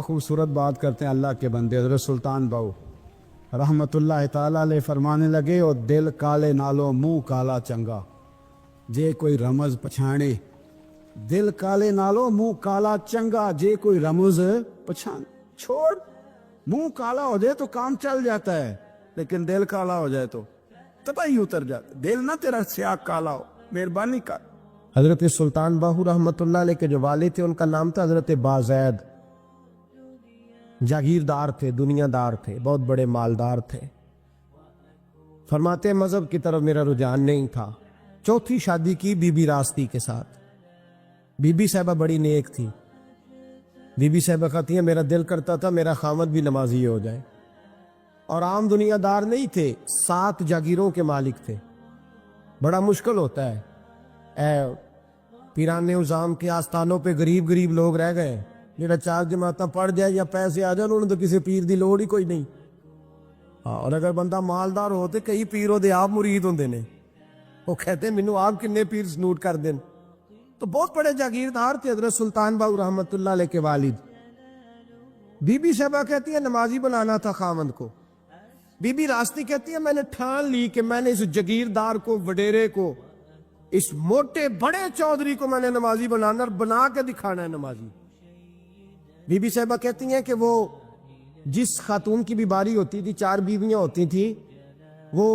خوبصورت بات کرتے ہیں اللہ کے بندے حضرت سلطان باؤ رحمت اللہ تعالیٰ علیہ فرمانے لگے، اور دل کالے نالو منہ کالا چنگا، جے کوئی رمز پچھانے، دل کالے نالو منہ کالا چنگا، جے کوئی رمز پچھان چھوڑ، منہ کالا ہو جائے تو کام چل جاتا ہے، لیکن دل کالا ہو جائے تو تباہی اتر جاتا، دل نہ تیرا سیاہ کالا ہو، مہربانی کر۔ حضرت سلطان باہو رحمۃ اللہ علیہ کے جو والد تھے ان کا نام تھا حضرت بازید، جاگیردار تھے، دنیا دار تھے، بہت بڑے مالدار تھے۔ فرماتے ہیں مذہب کی طرف میرا رجحان نہیں تھا۔ چوتھی شادی کی بی بی راستی کے ساتھ۔ بی بی صاحبہ بڑی نیک تھی۔ بی بی صاحبہ کہتی ہیں میرا دل کرتا تھا میرا خامد بھی نمازی ہو جائے، اور عام دنیا دار نہیں تھے، 7 جاگیروں کے مالک تھے۔ بڑا مشکل ہوتا ہے، اے پیران نظام کے آستانوں پہ غریب غریب لوگ رہ گئے، میرا 4 جماعتیں پڑھ جائے یا پیسے آ جائے، انہوں نے تو کسی پیر دی لوڑ ہی کوئی نہیں۔ اور اگر بندہ مالدار ہوتے کئی پیروں دے آپ مرید ہوندے نے، وہ کہتے ہیں مینوں آپ کنے پیر سنوٹ کر دیں۔ تو بہت بڑے جاگیردار تھے حضرت سلطان باہو رحمت اللہ علیہ کے والد۔ بی بی صاحبہ کہتی ہے نمازی بنانا تھا خاوند کو۔ بی بی راستی کہتی ہے میں نے ٹھان لی کہ میں نے اس جاگیردار کو، وڈیرے کو، اس موٹے بڑے چودھری کو میں نے نمازی بنانا اور بنا کے دکھانا ہے نمازی۔ بی بی صاحبہ کہتی ہیں کہ وہ جس خاتون کی بھی باری ہوتی تھی، 4 بیویاں ہوتی تھی، وہ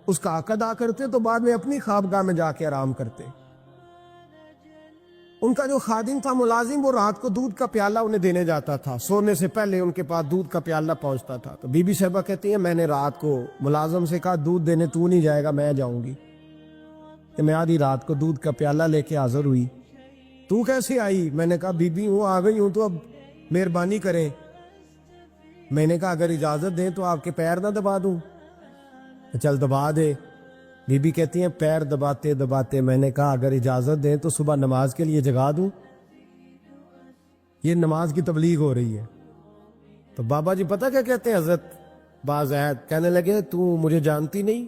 اس کا حق ادا کرتے تو بعد میں اپنی خوابگاہ میں جا کے آرام کرتے۔ ان کا جو خادم تھا ملازم، وہ رات کو دودھ کا پیالہ انہیں دینے جاتا تھا، سونے سے پہلے ان کے پاس دودھ کا پیالہ پہنچتا تھا۔ تو بی بی صاحبہ کہتی ہیں میں نے رات کو ملازم سے کہا دودھ دینے تو نہیں جائے گا، میں جاؤں گی۔ کہ میں آدھی رات کو دودھ کا پیالہ لے کے حاضر ہوئی۔ تو کیسے آئی؟ میں نے کہا بی بی ہوں، آ گئی ہوں، تو اب مہربانی کریں۔ میں نے کہا اگر اجازت دیں تو آپ کے پیر نہ دبا دوں؟ چل دبا دے۔ بی بی کہتی ہیں پیر دباتے دباتے میں نے کہا اگر اجازت دیں تو صبح نماز کے لیے جگا دوں؟ یہ نماز کی تبلیغ ہو رہی ہے۔ تو بابا جی پتہ کیا کہتے ہیں حضرت بازید؟ کہنے لگے تو مجھے جانتی نہیں،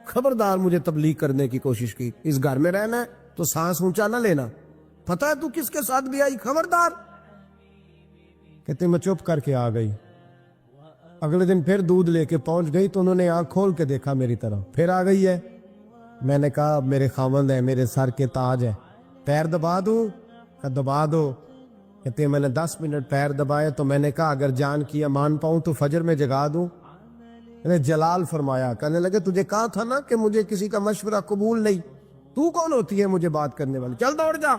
خبردار مجھے تبلیغ کرنے کی کوشش کی، اس گھر میں رہنا ہے تو سانس اونچا نہ لینا، پتہ ہے تو کس کے ساتھ بھی آئی، خبردار۔ کہتے میں چپ کر کے آ گئی۔ اگلے دن پھر دودھ لے کے پہنچ گئی تو انہوں نے آنکھ کھول کے دیکھا میری طرف، پھر آ گئی ہے۔ میں نے کہا میرے خاوند ہے، میرے سر کے تاج ہے، پیر دبا دوں؟ کہ دبا دو۔ کہتے ہیں میں نے 10 منٹ پیر دبائے تو میں نے کہا اگر جان کی امان پاؤں تو فجر میں جگا دوں؟ نے جلال فرمایا، کہنے لگے تجھے کہا تھا نا کہ مجھے کسی کا مشورہ قبول نہیں، تو کون ہوتی ہے مجھے بات کرنے والی، چل دوڑ جا۔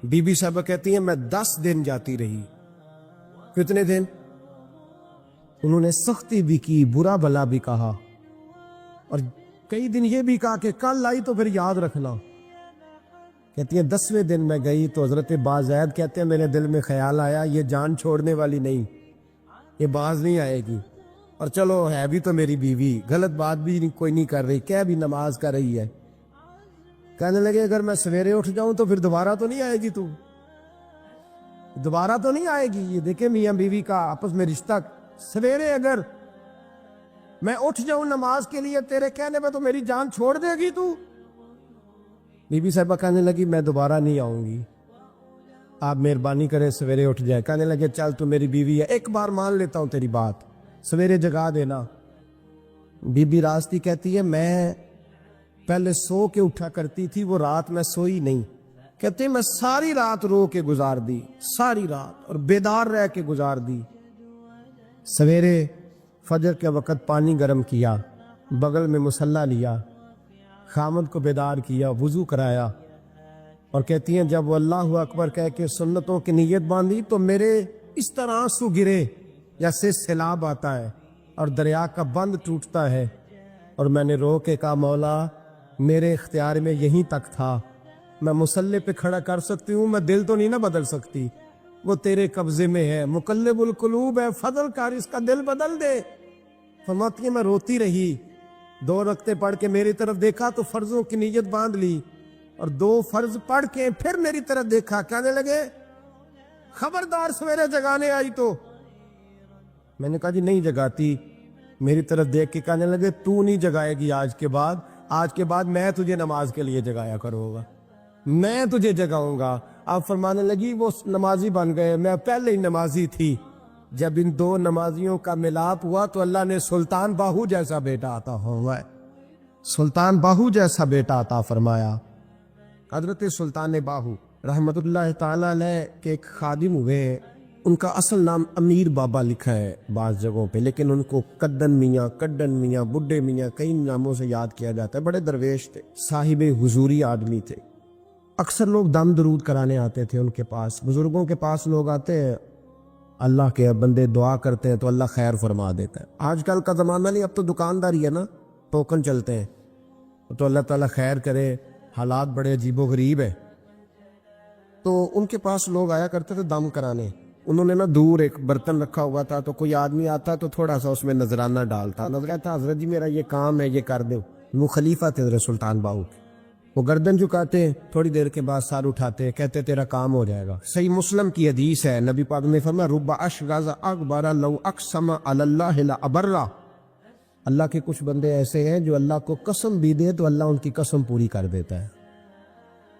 بی بی صاحبہ کہتی ہیں میں 10 دن جاتی رہی۔ کتنے دن؟ انہوں نے سختی بھی کی، برا بھلا بھی کہا، اور کئی دن یہ بھی کہا کہ کل آئی تو پھر یاد رکھنا۔ کہتی ہیں 10ویں دن میں گئی تو حضرت بازید کہتے ہیں میرے دل میں خیال آیا یہ جان چھوڑنے والی نہیں، یہ باز نہیں آئے گی، اور چلو ہے بھی تو میری بیوی، غلط بات بھی کوئی نہیں کر رہی، کہہ بھی نماز کر رہی ہے۔ کہنے لگے اگر میں سویرے اٹھ جاؤں تو پھر دوبارہ تو نہیں آئے گی، تو دوبارہ تو نہیں آئے گی۔ یہ دیکھیں میاں بیوی کا آپس میں رشتہ، سویرے اگر میں اٹھ جاؤں نماز کے لیے تیرے کہنے پہ تو میری جان چھوڑ دے گی تو؟ بی بی صاحبہ کہنے لگی میں دوبارہ نہیں آؤں گی، آپ مہربانی کریں سویرے اٹھ جائے۔ کہنے لگے چل تو میری بیوی ہے، ایک بار مان لیتا ہوں تیری بات، سویرے جگا دینا۔ بی بی راستی کہتی ہے میں پہلے سو کے اٹھا کرتی تھی، وہ رات میں سوئی نہیں۔ کہتے ہیں میں ساری رات رو کے گزار دی، ساری رات، اور بیدار رہ کے گزار دی۔ سویرے فجر کے وقت پانی گرم کیا، بغل میں مصلی لیا، خامد کو بیدار کیا، وضو کرایا، اور کہتی ہیں جب وہ اللہ اکبر کہہ کے سنتوں کی نیت باندھی تو میرے اس طرح آنسو گرے جیسے سیلاب آتا ہے اور دریا کا بند ٹوٹتا ہے، اور میں نے رو کے کہا مولا میرے اختیار میں یہیں تک تھا، میں مصلی پہ کھڑا کر سکتی ہوں، میں دل تو نہیں نہ بدل سکتی، وہ تیرے قبضے میں ہے، مقلب القلوب ہے، فضل کر اس کا دل بدل دے۔ فرماتی ہے میں روتی رہی، 2 رکعتیں پڑھ کے میری طرف دیکھا تو فرضوں کی نیت باندھ لی، اور 2 فرض پڑھ کے پھر میری طرف دیکھا، کہنے لگے خبردار سویرے جگانے آئی تو؟ میں نے کہا جی نہیں جگاتی۔ میری طرف دیکھ کے کہنے لگے تو نہیں جگائے گی آج کے بعد میں تجھے نماز کے لیے جگایا کروں گا، میں تجھے جگاؤں گا، آپ فرمانے لگی وہ نمازی بن گئے، میں پہلے ہی نمازی تھی۔ جب ان دو نمازیوں کا ملاپ ہوا تو اللہ نے سلطان باہو جیسا بیٹا عطا ہوا ہے، سلطان باہو جیسا بیٹا عطا فرمایا۔ حضرت سلطان باہو رحمت اللہ تعالی علیہ کے ایک خادم ہوئے ہیں، ان کا اصل نام امیر بابا لکھا ہے بعض جگہوں پہ، لیکن ان کو کدن میاں، کڈن میاں، بڈھے میاں کئی ناموں سے یاد کیا جاتا ہے۔ بڑے درویش تھے، صاحب حضوری آدمی تھے۔ اکثر لوگ دم درود کرانے آتے تھے ان کے پاس، بزرگوں کے پاس لوگ آتے ہیں، اللہ کے بندے دعا کرتے ہیں تو اللہ خیر فرما دیتا ہے۔ آج کل کا زمانہ نہیں، اب تو دکانداری ہے نا، ٹوکن چلتے ہیں، تو اللہ تعالیٰ خیر کرے، حالات بڑے عجیب و غریب ہے۔ تو ان کے پاس لوگ آیا کرتے تھے دم کرانے، انہوں نے نا دور ایک برتن رکھا ہوا تھا، تو کوئی آدمی آتا تو تھوڑا سا اس میں نذرانہ ڈالتا، نظر تھا حضرت جی میرا یہ کام ہے، یہ کر دو۔ وہ خلیفہ تھے حضرت سلطان باہو کے، وہ گردن جھکاتے، تھوڑی دیر کے بعد سار اٹھاتے، کہتے تیرا کام ہو جائے گا۔ صحیح مسلم کی حدیث ہے، نبی پاک نے فرمایا رب اشغاز اکبر لو اقسم علی اللہ لابرہ، اللہ کے کچھ بندے ایسے ہیں جو اللہ کو قسم بھی دے تو اللہ ان کی قسم پوری کر دیتا ہے۔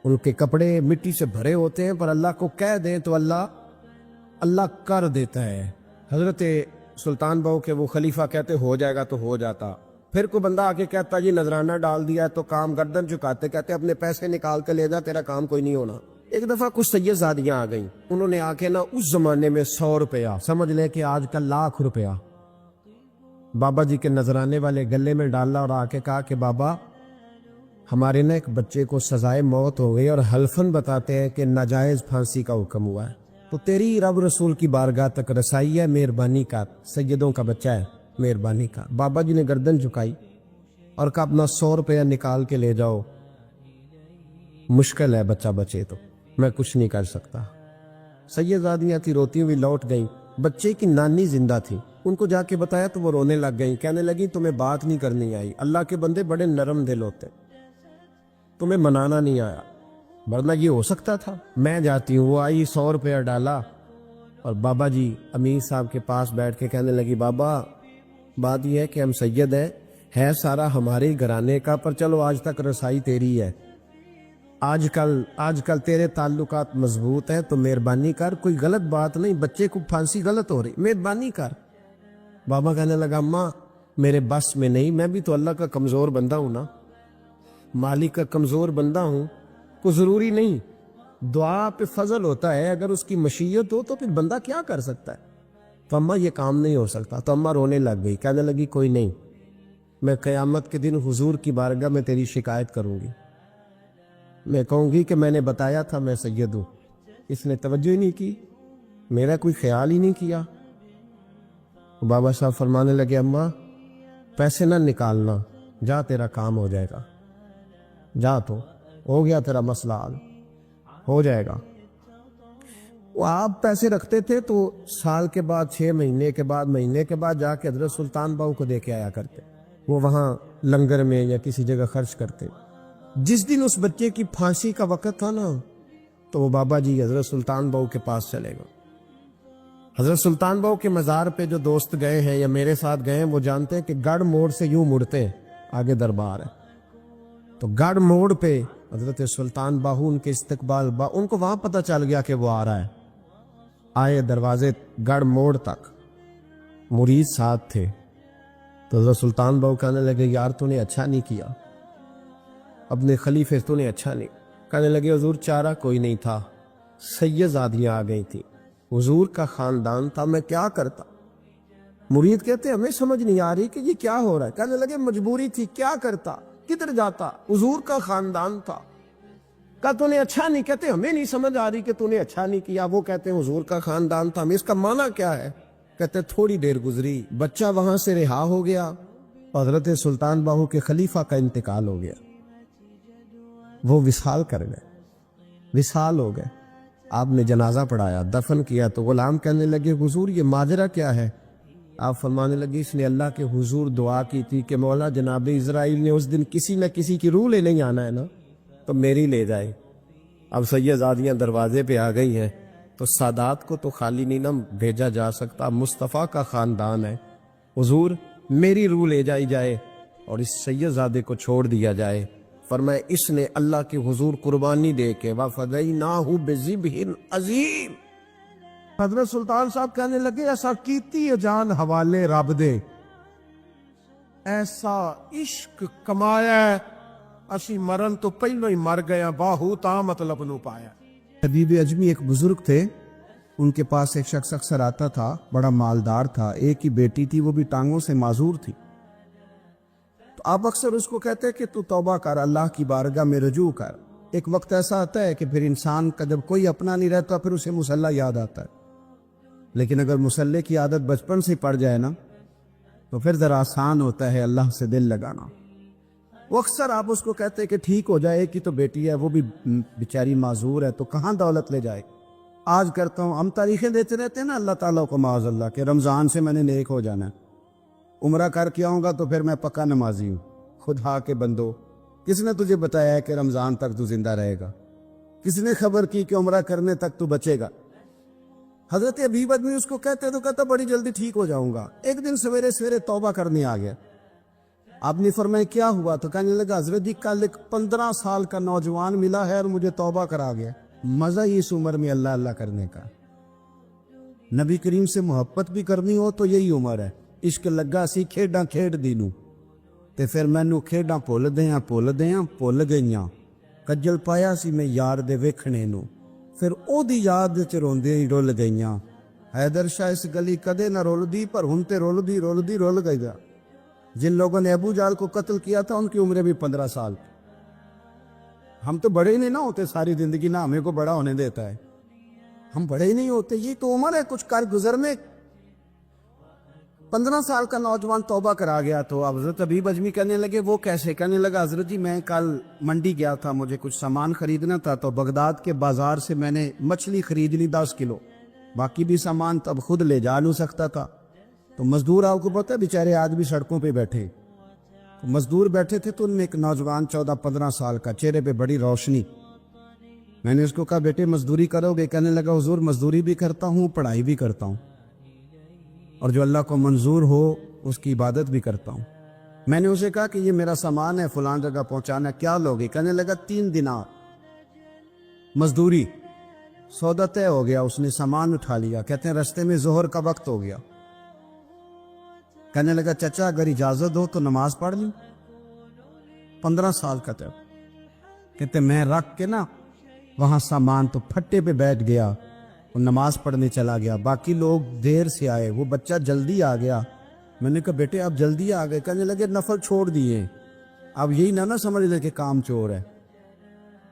ان کے کپڑے مٹی سے بھرے ہوتے ہیں پر اللہ کو کہہ دیں تو اللہ کر دیتا ہے۔ حضرت سلطان باہو کے وہ خلیفہ کہتے ہو جائے گا تو ہو جاتا، پھر کوئی بندہ آ کے کہتا جی نذرانہ ڈال دیا ہے تو کام، گردن چکاتے کہتے اپنے پیسے نکال کے لے جا، تیرا کام کوئی نہیں ہونا۔ ایک دفعہ کچھ سید زادیاں آ گئیں، انہوں نے آ کے نا اس زمانے میں 100 روپیہ سمجھ لے کہ آج کل لاکھ روپیہ بابا جی کے نذرانے والے گلے میں ڈالا اور آ کے کہا کہ بابا ہمارے نا ایک بچے کو سزائے موت ہو گئی اور حلفاً بتاتے ہیں کہ ناجائز پھانسی کا حکم ہوا ہے، تو تیری رب رسول کی بارگاہ تک رسائی ہے، مہربانی کا، سیدوں کا بچہ ہے، مہربانی کا۔ بابا جی نے گردن جھکائی اور کہا اپنا 100 روپیہ نکال کے لے جاؤ، مشکل ہے بچہ بچے تو میں کچھ نہیں کر سکتا۔ سید زادیاں تھی، روتی ہوئی لوٹ گئیں، بچے کی نانی زندہ تھی، ان کو جا کے بتایا تو وہ رونے لگ گئیں، کہنے لگی تمہیں بات نہیں کرنی آئی، اللہ کے بندے بڑے نرم دل ہوتے، تمہیں منانا نہیں آیا، ورنہ یہ ہو سکتا تھا۔ میں جاتی ہوں۔ وہ آئی، 100 روپیہ ڈالا اور بابا جی امیر صاحب کے پاس بیٹھ کے کہنے لگی بابا بات یہ ہے کہ ہم سید ہے سارا ہمارے گھرانے کا، پر چلو آج تک رسائی تیری ہے، آج کل تیرے تعلقات مضبوط ہیں تو مہربانی کر، کوئی غلط بات نہیں، بچے کو پھانسی غلط ہو رہی، مہربانی کر۔ بابا کہنے لگا اماں میرے بس میں نہیں، میں بھی تو اللہ کا کمزور بندہ ہوں نا، مالک کا کمزور بندہ ہوں، کو ضروری نہیں، دعا پہ فضل ہوتا ہے، اگر اس کی مشیت ہو تو پھر بندہ کیا کر سکتا ہے۔ تو اماں یہ کام نہیں ہو سکتا، تو اماں رونے لگ گئی، کہنے لگی کوئی نہیں، میں قیامت کے دن حضور کی بارگاہ میں تیری شکایت کروں گی، میں کہوں گی کہ میں نے بتایا تھا میں سید ہوں، اس نے توجہ ہی نہیں کی، میرا کوئی خیال ہی نہیں کیا۔ بابا صاحب فرمانے لگے اماں پیسے نہ نکالنا، جا تیرا کام ہو جائے گا، جا تو ہو گیا تیرا مسئلہ حل، ہو جائے گا۔ وہ آپ پیسے رکھتے تھے تو سال کے بعد، 6 مہینے کے بعد، مہینے کے بعد جا کے حضرت سلطان باہو کو دے کے آیا کرتے، وہ وہاں لنگر میں یا کسی جگہ خرچ کرتے۔ جس دن اس بچے کی پھانسی کا وقت تھا نا تو وہ بابا جی حضرت سلطان باہو کے پاس چلے گئے۔ حضرت سلطان باہو کے مزار پہ جو دوست گئے ہیں یا میرے ساتھ گئے ہیں وہ جانتے ہیں کہ گڑھ موڑ سے یوں مڑتے ہیں، آگے دربار ہے، تو گڑھ موڑ پہ حضرت سلطان باہو ان کے استقبال، ان کو وہاں پتہ چل گیا کہ وہ آ رہا ہے، آئے دروازے گڑھ موڑ تک، مرید ساتھ تھے، تو حضرت سلطان باہو کہنے لگے یار تو نے اچھا نہیں کیا، اپنے خلیفے تو نے اچھا نہیں۔ کہنے لگے حضور چارہ کوئی نہیں تھا، سید زادیاں آ گئی تھی، حضور کا خاندان تھا، میں کیا کرتا۔ مرید کہتے ہمیں سمجھ نہیں آ رہی کہ یہ کیا ہو رہا ہے، کہنے لگے مجبوری تھی، کیا کرتا، کدھر جاتا، حضور کا خاندان تھا۔ کہا تو نے اچھا نہیں، کہتے ہمیں نہیں سمجھ آ رہی کہ تو نے اچھا نہیں کیا، وہ کہتے ہیں حضور کا خاندان تھا، ہمیں اس کا معنی کیا ہے، کہتے تھوڑی دیر گزری، بچہ وہاں سے رہا ہو گیا، حضرت سلطان باہو کے خلیفہ کا انتقال ہو گیا، وہ وصال کر گئے، وصال ہو گئے، آپ نے جنازہ پڑھایا، دفن کیا، تو غلام کہنے لگے حضور یہ ماجرا کیا ہے؟ آپ فرمانے لگے اس نے اللہ کے حضور دعا کی تھی کہ مولا جناب اسرائیل نے اس دن کسی نہ کسی کی روح لے نہیں آنا ہے نا، تو میری لے جائے۔ اب سید زادیاں دروازے پہ آ گئی ہیں، تو سادات کو تو خالی نہیں نہ بھیجا جا سکتا، مصطفیٰ کا خاندان ہے، حضور میری روح لے جائی جائے اور اس سید زادے کو چھوڑ دیا جائے۔ فرمایا اس نے اللہ کے حضور قربانی دے کے وَفَدَيْنَاهُ بِذِبْحٍ عَظِيمٍ. حضرت سلطان صاحب کہنے لگے ایسا کیتی جان حوالے رب دے، ایسا عشق کمایا ہے، اسی مرن تو پہلو ہی مر گیا، باہو تا مطلب نو پایا. حبیب اجمی ایک بزرگ تھے، ان کے پاس ایک شخص اکثر آتا تھا، بڑا مالدار تھا، ایک ہی بیٹی تھی، وہ بھی ٹانگوں سے معذور تھی. تو آپ اکثر اس کو کہتے کہ تو توبہ کر، اللہ کی بارگاہ میں رجوع کر. ایک وقت ایسا آتا ہے کہ پھر انسان کا جب کوئی اپنا نہیں رہتا پھر اسے مصلی یاد آتا ہے، لیکن اگر مصلی کی عادت بچپن سے پڑ جائے نا تو پھر ذرا آسان ہوتا ہے اللہ سے دل لگانا. وہ اکثر آپ اس کو کہتے کہ ٹھیک ہو جائے، ایک ہی تو بیٹی ہے، وہ بھی بیچاری معذور ہے، تو کہاں دولت لے جائے. آج کرتا ہوں، ہم تاریخیں دیتے رہتے ہیں نا اللہ تعالیٰ کو معاذ اللہ کہ رمضان سے میں نے نیک ہو جانا ہے، عمرہ کر کے آؤں گا تو پھر میں پکا نمازی ہوں. خدا کے بندو، کس نے تجھے بتایا ہے کہ رمضان تک تو زندہ رہے گا؟ کس نے خبر کی کہ عمرہ کرنے تک تو بچے گا؟ حضرت حبیب ادمی اس کو کہتے تو کہتا بڑی جلدی ٹھیک ہو جاؤں گا. ایک دن سویرے سویرے توبہ کرنے آ گیا. آپ نے فرمایا کیا ہوا؟ تو کہنے لگا حضرت جی کل ایک 15 سال کا نوجوان ملا ہے اور مجھے توبہ کرا گیا. مزہ ہی اس عمر میں اللہ اللہ کرنے کا. نبی کریم سے محبت بھی کرنی ہو تو یہی عمر ہے. عشق لگا سی کھیڈاں کھیڈ دینوں تے پھر مینوں کھیڈاں بھول گئیاں. کجل پایا سی میں یار دے ویکھنے نو، پھر او دی یاد وچ روندے ہی رول گئیاں. حیدر شاہ اس گلی کدے نہ رول دی پر ہن تے رول گئی. جن لوگوں نے ابو جال کو قتل کیا تھا ان کی عمریں بھی 15 سال. ہم تو بڑے ہی نہیں نہ ہوتے، ساری زندگی نہ ہمیں کو بڑا ہونے دیتا ہے، ہم بڑے ہی نہیں ہوتے. یہ تو عمر ہے کچھ کر گزرنے. 15 سال کا نوجوان توبہ کرا گیا. تو حضرت حبیب اجمی کہنے لگے وہ کیسے؟ کہنے لگا حضرت جی میں کل منڈی گیا تھا، مجھے کچھ سامان خریدنا تھا، تو بغداد کے بازار سے میں نے مچھلی خرید لی 10 کلو، باقی بھی سامان تب خود لے جا نہیں سکتا تھا. تو مزدور آپ کو پتہ ہے بیچارے آج بھی سڑکوں پہ بیٹھے. تو مزدور بیٹھے تھے تو ان میں ایک نوجوان 14-15 سال کا، چہرے پہ بڑی روشنی. میں نے اس کو کہا بیٹے مزدوری کرو گے؟ کہنے لگا حضور مزدوری بھی کرتا ہوں، پڑھائی بھی کرتا ہوں، اور جو اللہ کو منظور ہو اس کی عبادت بھی کرتا ہوں. میں نے اسے کہا کہ یہ میرا سامان ہے فلان جگہ پہنچانا، کیا لوگے؟ کہنے لگا 3 دینار مزدوری. سودا طے ہو گیا، اس نے سامان اٹھا لیا. کہتے ہیں رستے میں ظہر کا وقت ہو گیا. کہنے لگا چچا اگر اجازت ہو تو نماز پڑھ لوں. 15 سال کا تھا. کہتے میں رکھ کے نا وہاں سامان تو پھٹے پہ بیٹھ گیا اور نماز پڑھنے چلا گیا. باقی لوگ دیر سے آئے، وہ بچہ جلدی آ گیا. میں نے کہا بیٹے آپ جلدی آ گئے؟ کہنے لگے نفل چھوڑ دیے. اب یہی نہ سمجھ لے کہ کام چور ہے،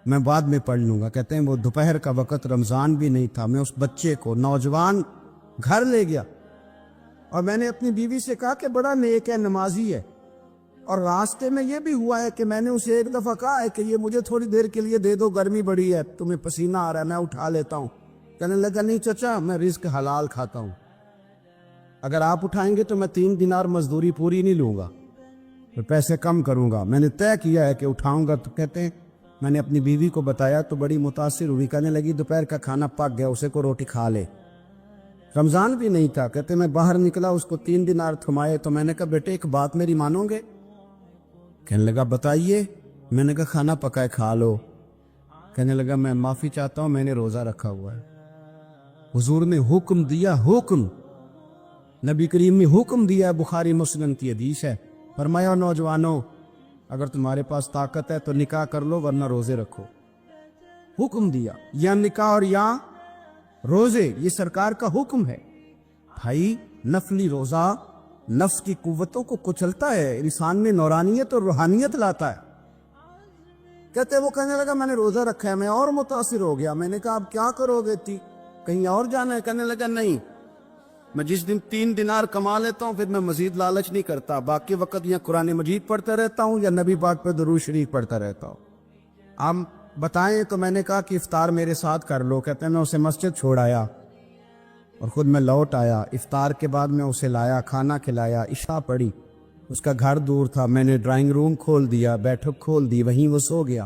میں بعد میں پڑھ لوں گا. کہتے ہیں وہ دوپہر کا وقت، رمضان بھی نہیں تھا. میں اس بچے کو نوجوان گھر لے گیا اور میں نے اپنی بیوی سے کہا کہ بڑا نیک ہے، نمازی ہے. اور راستے میں یہ بھی ہوا ہے کہ میں نے اسے ایک دفعہ کہا ہے کہ یہ مجھے تھوڑی دیر کے لیے دے دو، گرمی بڑی ہے، تمہیں پسینہ آ رہا ہے، میں اٹھا لیتا ہوں. کہنے لگا نہیں چچا میں رزق حلال کھاتا ہوں، اگر آپ اٹھائیں گے تو میں 3 دینار مزدوری پوری نہیں لوں گا، پھر پیسے کم کروں گا. میں نے طے کیا ہے کہ اٹھاؤں گا. تو کہتے ہیں میں نے اپنی بیوی کو بتایا تو بڑی متاثر ہوئی. کہنے لگی دوپہر کا کھانا پک گیا، اسے کو روٹی کھا لے. رمضان بھی نہیں تھا. کہتے میں باہر نکلا، اس کو 3 دینار تھمائے. تو میں نے کہا بیٹے ایک بات میری مانو گے؟ کہنے لگا بتائیے. میں نے کہا کھانا پکائے کھا لو. کہنے لگا میں معافی چاہتا ہوں، میں نے روزہ رکھا ہوا ہے. حضور نے حکم دیا، حکم نبی کریم نے حکم دیا، بخاری مسلم کی حدیث ہے. فرمایا نوجوانوں اگر تمہارے پاس طاقت ہے تو نکاح کر لو ورنہ روزے رکھو. حکم دیا، یا نکاح اور یا روزے، یہ سرکار کا حکم ہے. بھائی نفلی روزہ نفس کی قوتوں کو کچلتا ہے، انسان میں نورانیت اور روحانیت لاتا ہے. کہتے وہ کہنے لگا میں نے روزہ رکھا ہے. میں اور متاثر ہو گیا. میں نے کہا اب کیا کرو گے؟ کہیں اور جانا ہے؟ کہنے لگا نہیں، میں جس دن 3 دینار کما لیتا ہوں پھر میں مزید لالچ نہیں کرتا، باقی وقت یا قرآن مجید پڑھتا رہتا ہوں یا نبی پاک پہ درود شریف پڑھتا رہتا ہوں. آپ بتائیں. تو میں نے کہا کہ افطار میرے ساتھ کر لو. کہتے ہیں میں اسے مسجد چھوڑ آیا اور خود میں لوٹ آیا. افطار کے بعد میں اسے لایا، کھانا کھلایا، عشاء پڑھی. اس کا گھر دور تھا، میں نے ڈرائنگ روم کھول دیا، بیٹھک کھول دی، وہیں وہ سو گیا.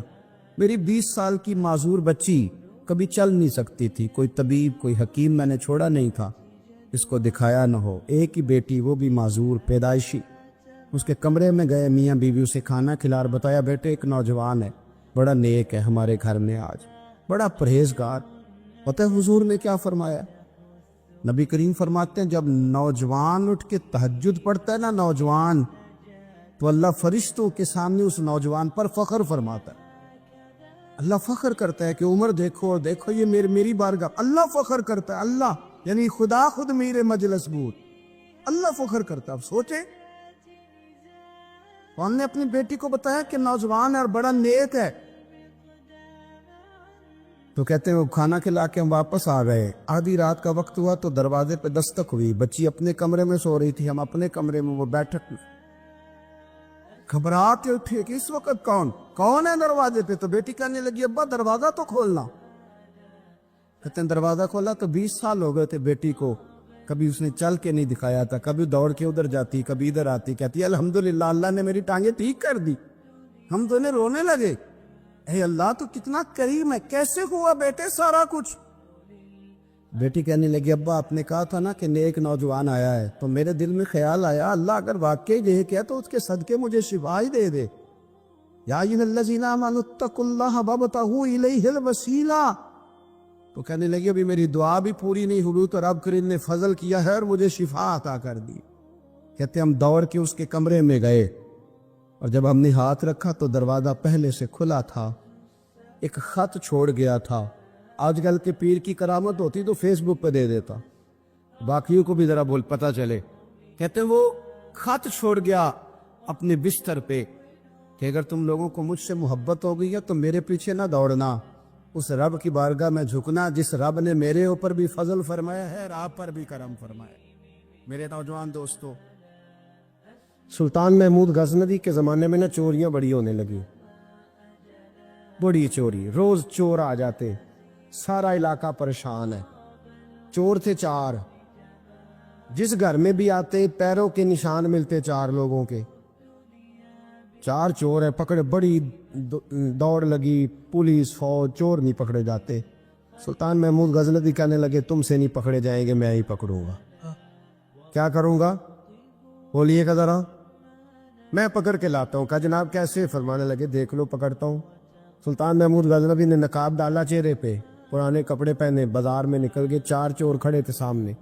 میری 20 سال کی معذور بچی کبھی چل نہیں سکتی تھی، کوئی طبیب کوئی حکیم میں نے چھوڑا نہیں تھا اس کو دکھایا نہ ہو. ایک ہی بیٹی، وہ بھی معذور پیدائشی. اس کے کمرے میں گئے، میاں بیوی اسے کھانا کھلا اور بتایا بیٹے ایک نوجوان ہے، بڑا نیک ہے ہمارے گھر میں، آج بڑا پرہیزگار۔ پتہ ہے حضور نے کیا فرمایا؟ نبی کریم فرماتے ہیں جب نوجوان اٹھ کے تہجد پڑھتا ہے نا نوجوان، تو اللہ فرشتوں کے سامنے اس نوجوان پر فخر فرماتا ہے۔ اللہ فخر کرتا ہے کہ عمر دیکھو اور دیکھو یہ میری بارگاہ، اللہ فخر کرتا ہے، اللہ یعنی خدا خود میرے مجلس بود، اللہ فخر کرتا ہے۔ اب سوچے کون نے اپنی بیٹی کو بتایا کہ نوجوان ہے اور بڑا نیک ہے، تو کہتے ہیں وہ کھانا کھلا کے ہم واپس آ گئے، آدھی رات کا وقت ہوا تو دروازے پہ دستک ہوئی، بچی اپنے کمرے میں سو رہی تھی، ہم اپنے کمرے میں، وہ بیٹھک میں، گھبرا کے اٹھے کہ اس وقت کون ہے دروازے پہ؟ تو بیٹی کہنے لگی ابا دروازہ تو کھولنا۔ کہتے ہیں دروازہ کھولا تو 20 سال ہو گئے تھے بیٹی کو، کبھی اس نے چل کے نہیں دکھایا تھا، کبھی دوڑ کے ادھر جاتی، کبھی ادھر آتی، کہتی ہے الحمدللہ اللہ نے میری ٹانگیں ٹھیک کر دی۔ ہم تو انہیں رونے لگے، اے اللہ تو کتنا کریم ہے، کیسے ہوا بیٹے سارا کچھ؟ بیٹی کہنے لگی ابا آپ نے کہا تھا نا کہ نیک نوجوان آیا ہے، تو میرے دل میں خیال آیا اللہ اگر واقعی نیک ہے تو اس کے صدقے مجھے شفا ہی دے دے۔ یا ایھا الذین آمنوا اتقوا اللہ وابتغوا الیہ الوسیلہ، تو کہنے لگی ابھی میری دعا بھی پوری نہیں ہوئی تو رب کریم نے فضل کیا ہے اور مجھے شفا عطا کر دی۔ کہتے ہم دوڑ کے اس کے کمرے میں گئے اور جب ہم نے ہاتھ رکھا تو دروازہ پہلے سے کھلا تھا، ایک خط چھوڑ گیا تھا، آج کل کے پیر کی کرامت ہوتی تو فیس بک پہ دے دیتا، باقیوں کو بھی ذرا پتہ چلے۔ کہتے ہیں وہ خط چھوڑ گیا اپنے بستر پہ کہ اگر تم لوگوں کو مجھ سے محبت ہو گئی ہے تو میرے پیچھے نہ دوڑنا، اس رب کی بارگاہ میں جھکنا جس رب نے میرے اوپر بھی فضل فرمایا ہے اور آپ پر بھی کرم فرمایا ہے۔ میرے نوجوان دوستو، سلطان محمود غزنوی کے زمانے میں نا چوریاں بڑی ہونے لگی، بڑی چوری، روز چور آ جاتے، سارا علاقہ پریشان ہے۔ چور تھے 4، جس گھر میں بھی آتے پیروں کے نشان ملتے 4 لوگوں کے، 4 چور ہیں پکڑے، بڑی دوڑ لگی، پولیس فوج، چور نہیں پکڑے جاتے۔ سلطان محمود غزنوی کہنے لگے تم سے نہیں پکڑے جائیں گے، میں ہی پکڑوں گا۔ کیا کروں گا بولیے گا ذرا؟ میں پکڑ کے لاتا ہوں۔ کہا جناب کیسے؟ فرمانے لگے دیکھ لو پکڑتا ہوں۔ سلطان محمود غزنوی نے نقاب ڈالا چہرے پہ، پرانے کپڑے پہنے، بازار میں نکل گئے، 4 چور کھڑے تھے سامنے۔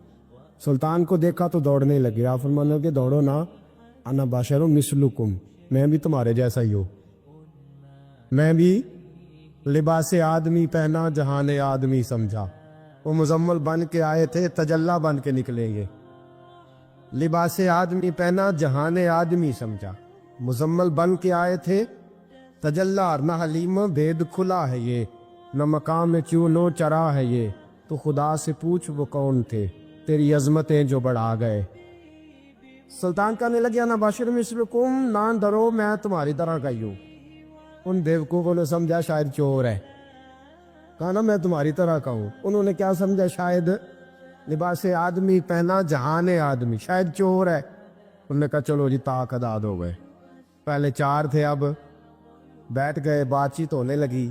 سلطان کو دیکھا تو دوڑنے لگے، آپ فرمانے لگے دوڑو نا، انا بشر مثلکم، میں بھی تمہارے جیسا ہی ہوں، میں بھی لباس آدمی پہنا جہان آدمی سمجھا۔ وہ مزمل بن کے آئے تھے، تجلی بن کے نکلیں گے۔ لباس آدمی پہنا جہان آدمی سمجھا، مزمل بن کے آئے تھے، تجلی نہ حلیم بید کھلا ہے یہ، نہ مقام چونو چرا ہے یہ، تو خدا سے پوچھ وہ کون تھے تیری عظمتیں جو بڑھا گئے۔ سلطان کہنے لگے انا بشر مثلکم، نہ ڈرو میں تمہاری طرح کا ہی ہوں۔ ان بیوقوفوں نے سمجھا شاید چور ہے، کہا نا میں تمہاری طرح کا ہوں۔ انہوں نے کیا سمجھا؟ شاید لباس آدمی پہنا جہان آدمی، شاید چور ہے۔ انہوں نے کہا چلو جی طاق اداد ہو گئے، پہلے 4 تھے اب بیٹھ گئے، بات چیت ہونے لگی۔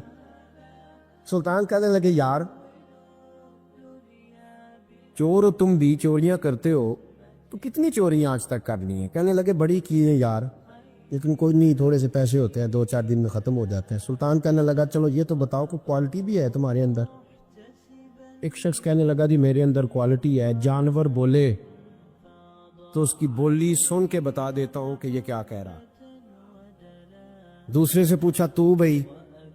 سلطان کہنے لگے یار چور ہو تم بھی، چوریاں کرتے ہو تو کتنی چوریاں آج تک کر لی ہیں؟ کہنے لگے بڑی کی ہیں یار، لیکن کوئی نہیں، تھوڑے سے پیسے ہوتے ہیں 2-4 دن میں ختم ہو جاتے ہیں۔ سلطان کہنے لگا چلو یہ تو بتاؤ کہ کوالٹی بھی ہے تمہارے اندر؟ ایک شخص کہنے لگا جی میرے اندر کوالٹی ہے، جانور بولے تو اس کی بولی سن کے بتا دیتا ہوں کہ یہ کیا کہہ رہا۔ دوسرے سے پوچھا تو بھائی؟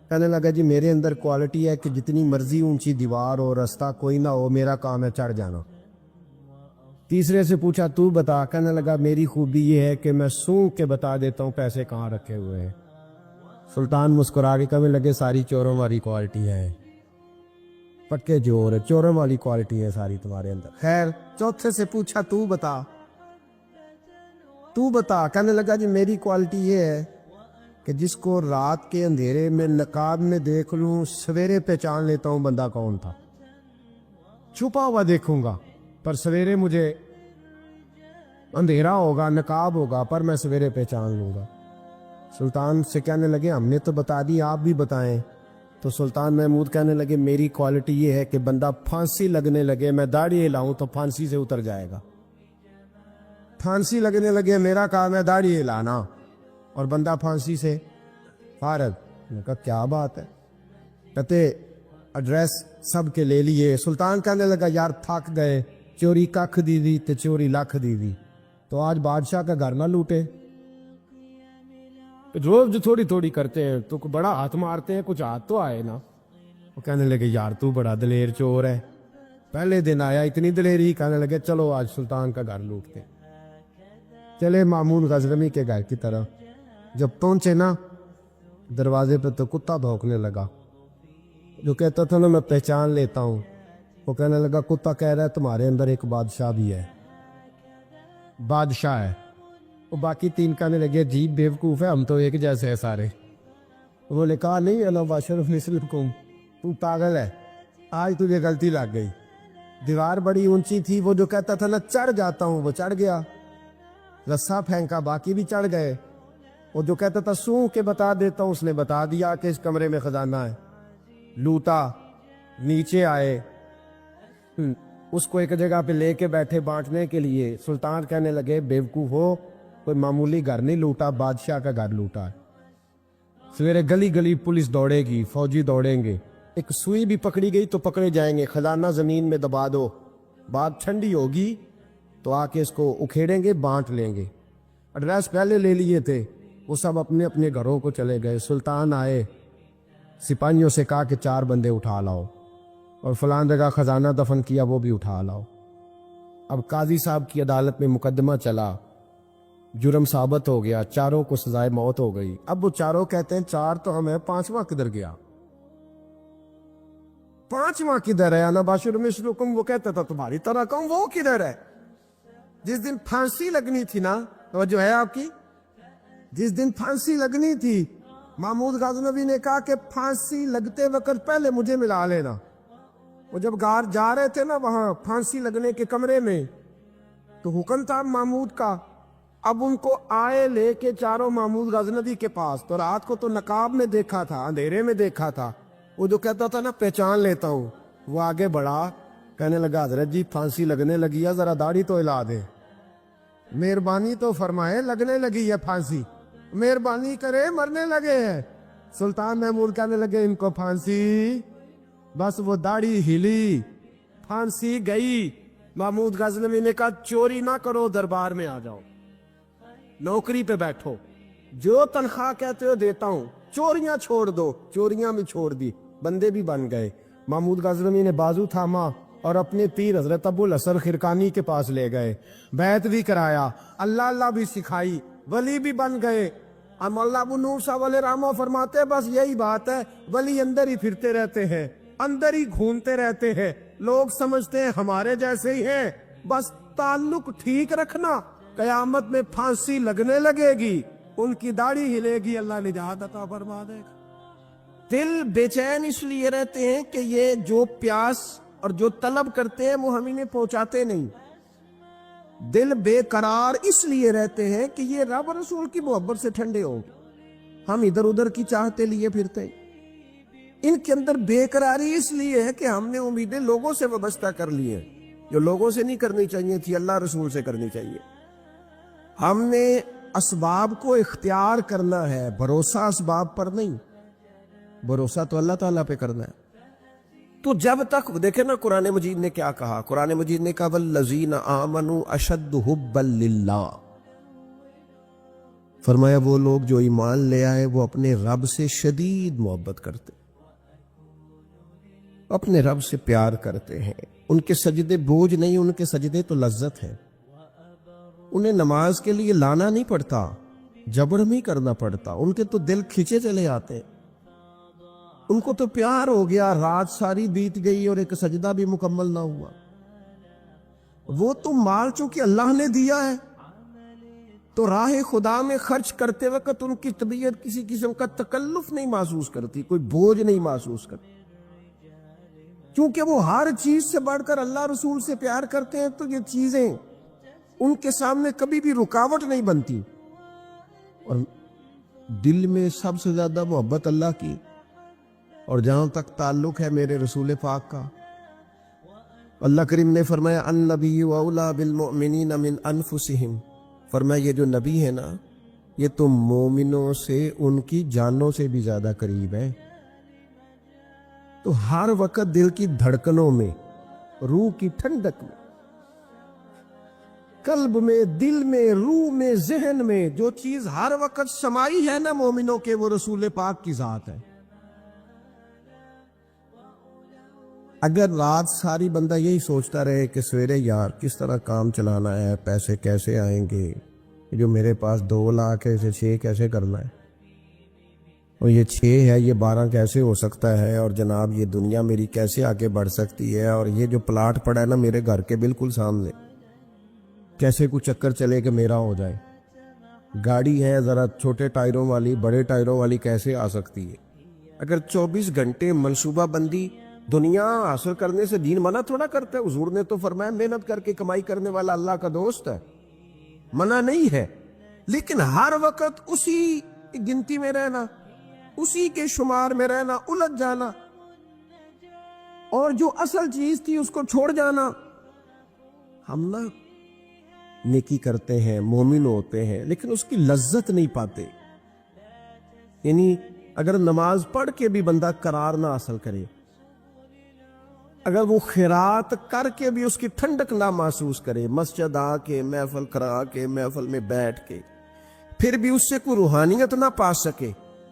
کہنے لگا جی میرے اندر کوالٹی ہے کہ جتنی مرضی اونچی دیوار ہو، رستہ کوئی نہ ہو، میرا کام ہے چڑھ جانا۔ تیسرے سے پوچھا تو بتا؟ کہنے لگا میری خوبی یہ ہے کہ میں سونگ کے بتا دیتا ہوں پیسے کہاں رکھے ہوئے ہیں۔ سلطان مسکرا کے کہنے لگے ساری چوروں والی کوالٹی ہے، پکے چور، چوروں والی کوالٹی ہے ساری تمہارے اندر۔ خیر چوتھے سے پوچھا تو بتا؟ کہنے لگا جی میری کوالٹی یہ ہے کہ جس کو رات کے اندھیرے میں نقاب میں دیکھ لوں، سویرے پہچان لیتا ہوں بندہ کون تھا۔ چھپا ہوا دیکھوں گا پر سویرے مجھے اندھیرا ہوگا، نقاب ہوگا، پر میں سویرے پہچان لوں گا۔ سلطان سے کہنے لگے ہم نے تو بتا دی، آپ بھی بتائیں۔ تو سلطان محمود کہنے لگے میری کوالٹی یہ ہے کہ بندہ پھانسی لگنے لگے، میں داڑھی ہلاؤں تو پھانسی سے اتر جائے گا۔ پھانسی لگنے لگے میرا کام ہے داڑھی ہلانا، اور بندہ پھانسی سے فارغ۔ میں نے کہا کیا بات ہے؟ کہتے ایڈریس سب کے لے لیے۔ سلطان کہنے لگا یار تھک گئے، چوری ککھ دی دی تے چوری لکھ دی دی، تو آج بادشاہ کا گھر نہ لوٹے۔ روز جو تھوڑی تھوڑی کرتے ہیں تو بڑا ہاتھ مارتے ہیں، کچھ ہاتھ تو آئے نا۔ وہ کہنے لگے یار تو بڑا دلیر چور ہے، پہلے دن آیا اتنی دلیری، کہنے لگے چلو آج سلطان کا گھر لوٹتے ہیں۔ چلے مامون غزنوی کے گھر کی طرف، جب پہنچے نا دروازے پہ تو کتا بھونکنے لگا۔ جو کہتا تھا نا میں پہچان لیتا ہوں، وہ کہنے لگا کتا کہہ رہا ہے تمہارے اندر ایک بادشاہ بھی ہے، بادشاہ ہے۔ وہ باقی تین کہنے لگے عجیب بیوقوف ہے، ہم تو ایک جیسے ہیں سارے۔ انہوں نے کہا نہیں انا بشر مثلکم، تو پاگل ہے، آج تجھے غلطی لگ گئی۔ دیوار بڑی اونچی تھی، وہ جو کہتا تھا نا چڑھ جاتا ہوں وہ چڑھ گیا، رسا پھینکا باقی بھی چڑھ گئے۔ وہ جو کہتا تھا سو کے بتا دیتا ہوں، اس نے بتا دیا کہ اس کمرے میں خزانہ ہے۔ لوٹا، نیچے آئے، اس کو ایک جگہ پہ لے کے بیٹھے بانٹنے کے لیے۔ سلطان کہنے لگے بیوقوف ہو، کوئی معمولی گھر نہیں لوٹا، بادشاہ کا گھر لوٹا ہے۔ سویرے گلی گلی پولیس دوڑے گی، فوجی دوڑیں گے، ایک سوئی بھی پکڑی گئی تو پکڑے جائیں گے، خزانہ زمین میں دبا دو، بات ٹھنڈی ہوگی تو آ کے اس کو اکھیڑیں گے، بانٹ لیں گے۔ ایڈریس پہلے لے لیے تھے، وہ سب اپنے اپنے گھروں کو چلے گئے۔ سلطان آئے، سپاہیوں سے کہا کہ 4 بندے اٹھا لاؤ، اور فلان جگہ خزانہ دفن کیا وہ بھی اٹھا لاؤ۔ اب قاضی صاحب کی عدالت میں مقدمہ چلا، جرم ثابت ہو گیا، چاروں کو سزائے موت ہو گئی۔ اب وہ چاروں کہتے ہیں 4 تو ہمیں، 5واں کدھر گیا؟ 5واں کدھر ہے؟ انا بشر مثلکم، وہ کہتا تھا تمہاری طرح کہوں، وہ کدھر ہے؟ جس دن پھانسی لگنی تھی نا، توجہ ہے آپ کی، جس دن پھانسی لگنی تھی محمود غزنوی نے کہا کہ پھانسی لگتے وقت پہلے مجھے ملا لینا۔ وہ جب گار جا رہے تھے نا وہاں پھانسی لگنے کے کمرے میں، تو حکم تھا محمود کا، اب ان کو آئے لے کے چاروں محمود غزنوی کے پاس۔ تو رات کو تو نقاب میں دیکھا تھا، اندھیرے میں دیکھا تھا، وہ جو کہتا تھا نا پہچان لیتا ہوں، وہ آگے بڑھا، کہنے لگا حضرت جی پھانسی لگنے لگی ہے، ذرا داڑھی تو ہلا دے، مہربانی تو فرمائے، لگنے لگی ہے پھانسی، مہربانی کرے، مرنے لگے ہیں۔ سلطان محمود کہنے لگے ان کو پھانسی، بس وہ داڑھی ہلی، پھانسی گئی۔ محمود غزنوی نے کہا چوری نہ کرو، دربار میں آ جاؤ، نوکری پہ بیٹھو، جو تنخواہ کہتے ہو دیتا ہوں، چوریاں چھوڑ دو۔ چوریاں بھی چھوڑ دی، بندے بھی بن گئے۔ محمود غزنوی نے بازو تھاما اور اپنے پیر حضرت ابو الحسن خرقانی کے پاس لے گئے، بیعت بھی کرایا، اللہ اللہ بھی سکھائی، ولی بھی بن گئے۔ اب مولانا ابو نور صاحب علیہ رحمہ فرماتے ہیں بس یہی بات ہے، ولی اندر ہی پھرتے رہتے ہیں، اندر ہی گھومتے رہتے ہیں، لوگ سمجھتے ہیں ہمارے جیسے ہی ہیں، بس تعلق ٹھیک رکھنا، قیامت میں پھانسی لگنے لگے گی، ان کی داڑھی ہلے گی، اللہ نجات عطا فرما دے گا۔ دل بے چین اس لیے رہتے ہیں کہ یہ جو پیاس اور جو طلب کرتے ہیں وہ ہم انہیں پہنچاتے نہیں۔ دل بے قرار اس لیے رہتے ہیں کہ یہ رب رسول کی محبت سے ٹھنڈے ہوں، ہم ادھر ادھر کی چاہتے لیے پھرتے ہیں۔ ان کے اندر بے قراری اس لیے ہے کہ ہم نے امیدیں لوگوں سے وابستہ کر لی ہیں، جو لوگوں سے نہیں کرنی چاہیے تھی، اللہ رسول سے کرنی چاہیے۔ ہم نے اسباب کو اختیار کرنا ہے، بھروسہ اسباب پر نہیں، بھروسہ تو اللہ تعالیٰ پہ کرنا ہے۔ تو جب تک دیکھیں نا قرآن مجید نے کیا کہا، قرآن مجید نے کہا والذین آمنوا اشد حبا للہ، فرمایا وہ لوگ جو ایمان لے آئے وہ اپنے رب سے شدید محبت کرتے، اپنے رب سے پیار کرتے ہیں۔ ان کے سجدے بوجھ نہیں، ان کے سجدے تو لذت ہے، انہیں نماز کے لیے لانا نہیں پڑتا، جبر نہیں کرنا پڑتا، ان کے تو دل کھچے چلے آتے، ان کو تو پیار ہو گیا، رات ساری بیت گئی اور ایک سجدہ بھی مکمل نہ ہوا۔ وہ تو مال چونکہ اللہ نے دیا ہے تو راہ خدا میں خرچ کرتے وقت ان کی طبیعت کسی قسم کا تکلف نہیں محسوس کرتی، کوئی بوجھ نہیں محسوس کرتی، کیونکہ وہ ہر چیز سے بڑھ کر اللہ رسول سے پیار کرتے ہیں، تو یہ چیزیں ان کے سامنے کبھی بھی رکاوٹ نہیں بنتی۔ اور دل میں سب سے زیادہ محبت اللہ کی، اور جہاں تک تعلق ہے میرے رسول پاک کا، اللہ کریم نے فرمایا النبی اولیٰ بالمؤمنین من انفسہم، فرمایا یہ جو نبی ہے نا یہ تو مومنوں سے ان کی جانوں سے بھی زیادہ قریب ہے. تو ہر وقت دل کی دھڑکنوں میں، روح کی ٹھنڈک میں، قلب میں، دل میں، روح میں، ذہن میں جو چیز ہر وقت سمائی ہے نا مومنوں کے، وہ رسول پاک کی ذات ہے. اگر رات ساری بندہ یہی سوچتا رہے کہ سویرے یار کس طرح کام چلانا ہے، پیسے کیسے آئیں گے، جو میرے پاس 2 لاکھ ہے اسے 6 کیسے کرنا ہے، اور یہ 6 ہے یہ 12 کیسے ہو سکتا ہے، اور جناب یہ دنیا میری کیسے آگے بڑھ سکتی ہے، اور یہ جو پلاٹ پڑا ہے نا میرے گھر کے بالکل سامنے کیسے کوئی چکر چلے کہ میرا ہو جائے، گاڑی ہے ذرا چھوٹے ٹائروں والی بڑے ٹائروں والی کیسے آ سکتی ہے. اگر 24 گھنٹے منصوبہ بندی دنیا حاصل کرنے سے دین منع تھوڑا کرتا ہے. حضور نے تو فرمایا محنت کر کے کمائی کرنے والا اللہ کا دوست ہے، منع نہیں ہے، لیکن ہر وقت اسی گنتی میں رہنا، اسی کے شمار میں رہنا، الجھ جانا، اور جو اصل چیز تھی اس کو چھوڑ جانا. ہم نا نیکی کرتے ہیں، مومن ہوتے ہیں، لیکن اس کی لذت نہیں پاتے. یعنی اگر نماز پڑھ کے بھی بندہ قرار نہ حاصل کرے، اگر وہ خیرات کر کے بھی اس کی ٹھنڈک نہ محسوس کرے، مسجد آ کے محفل کرا کے محفل میں بیٹھ کے پھر بھی اس سے کوئی روحانیت نہ پا سکے،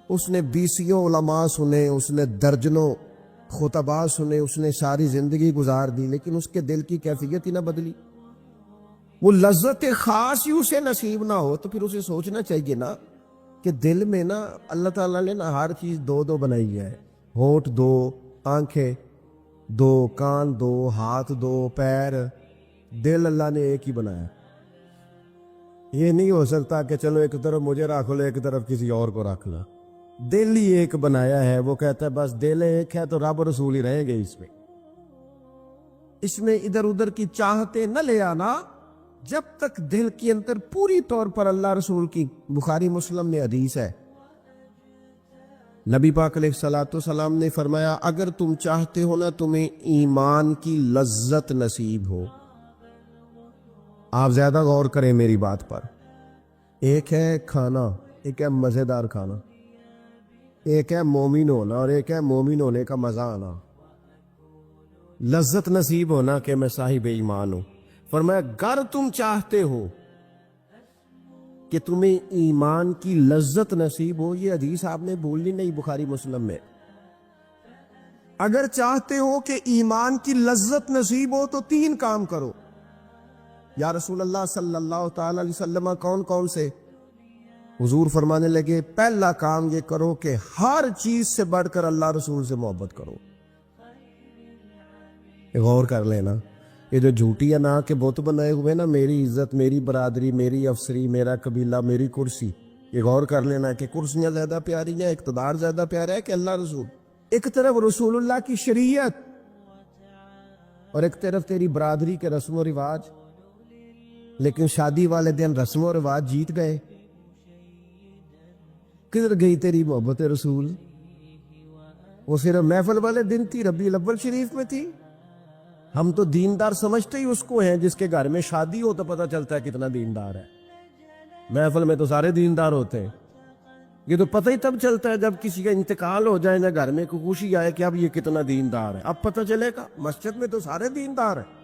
اس نے 20 علماء سنے، اس نے درجنوں خطباء سنے، اس نے ساری زندگی گزار دی، لیکن اس کے دل کی کیفیت ہی نہ بدلی، وہ لذت خاص ہی اسے نصیب نہ ہو، تو پھر اسے سوچنا چاہیے نا کہ دل میں نا اللہ تعالیٰ نے نا ہر چیز 2 بنائی ہے. ہونٹ 2، آنکھیں 2، کان 2، ہاتھ 2، پیر، دل اللہ نے ایک ہی بنایا. یہ نہیں ہو سکتا کہ چلو ایک طرف مجھے رکھ لو ایک طرف کسی اور کو رکھ لو. دل ہی ایک بنایا ہے. وہ کہتا ہے بس دل ایک ہے تو رب رسول ہی رہیں گے. اس میں ادھر ادھر کی چاہتے نہ لے آنا جب تک دل کے اندر پوری طور پر اللہ رسول کی. بخاری مسلم میں حدیث ہے، نبی پاک علیہ الصلوۃ والسلام نے فرمایا اگر تم چاہتے ہو نا تمہیں ایمان کی لذت نصیب ہو، آپ زیادہ غور کریں میری بات پر. ایک ہے کھانا، ایک ہے مزیدار کھانا، ایک ہے مومن ہونا اور ایک ہے مومن ہونے کا مزہ آنا، لذت نصیب ہونا کہ میں صاحب ایمان ہوں. فرمایا اگر تم چاہتے ہو کہ تمہیں ایمان کی لذت نصیب ہو، یہ حدیث آپ نے بھولنی نہیں، بخاری مسلم میں. اگر چاہتے ہو کہ ایمان کی لذت نصیب ہو تو 3 کام کرو. یا رسول اللہ صلی اللہ تعالی علیہ وسلم کون کون سے؟ حضور فرمانے لگے پہلا کام یہ کرو کہ ہر چیز سے بڑھ کر اللہ رسول سے محبت کرو. غور کر لینا، یہ جو جھوٹی انا کے بت بنائے ہوئے نا، میری عزت، میری برادری، میری افسری، میرا قبیلہ، میری کرسی، یہ غور کر لینا کہ کرسیاں زیادہ پیاری ہیں، اقتدار زیادہ پیارا ہے کہ اللہ رسول. ایک طرف رسول اللہ کی شریعت اور ایک طرف تیری برادری کے رسم و رواج، لیکن شادی والے دن رسم و رواج جیت گئے. کدھر گئی تیری محبت رسول؟ وہ صرف محفل والے دن تھی، ربیع الاول شریف میں تھی. ہم تو دیندار سمجھتے ہی اس کو ہیں جس کے گھر میں شادی ہو تو پتہ چلتا ہے کتنا دیندار ہے. محفل میں تو سارے دیندار ہوتے ہیں، یہ تو پتہ ہی تب چلتا ہے جب کسی کا انتقال ہو جائے نا، گھر میں کوئی خوشی آئے کہ اب یہ کتنا دیندار ہے، اب پتہ چلے گا. مسجد میں تو سارے دیندار ہیں.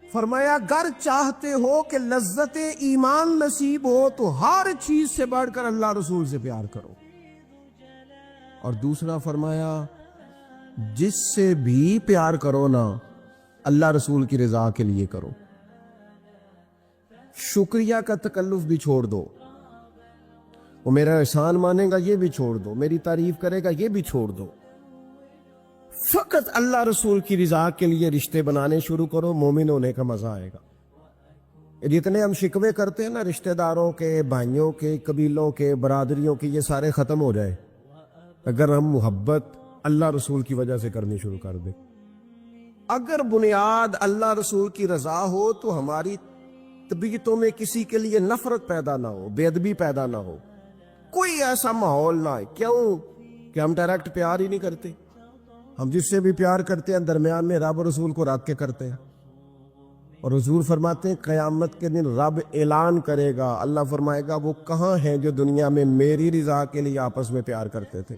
فرمایا اگر چاہتے ہو کہ لذت ایمان نصیب ہو تو ہر چیز سے بڑھ کر اللہ رسول سے پیار کرو. اور دوسرا فرمایا جس سے بھی پیار کرو نا اللہ رسول کی رضا کے لیے کرو. شکریہ کا تکلف بھی چھوڑ دو، وہ میرا احسان مانے گا یہ بھی چھوڑ دو، میری تعریف کرے گا یہ بھی چھوڑ دو. فقط اللہ رسول کی رضا کے لیے رشتے بنانے شروع کرو، مومن ہونے کا مزہ آئے گا. جتنے ہم شکوے کرتے ہیں نا رشتہ داروں کے، بھائیوں کے، قبیلوں کے، برادریوں کے، یہ سارے ختم ہو جائے اگر ہم محبت اللہ رسول کی وجہ سے کرنی شروع کر دیں. اگر بنیاد اللہ رسول کی رضا ہو تو ہماری طبیعتوں میں کسی کے لیے نفرت پیدا نہ ہو، بے ادبی پیدا نہ ہو، کوئی ایسا ماحول نہ ہے. کیوں کہ ہم ڈائریکٹ پیار ہی نہیں کرتے. ہم جس سے بھی پیار کرتے ہیں درمیان میں رب رسول کو رکھ کے کرتے ہیں. اور حضور فرماتے ہیں قیامت کے دن رب اعلان کرے گا، اللہ فرمائے گا وہ کہاں ہیں جو دنیا میں میری رضا کے لیے آپس میں پیار کرتے تھے؟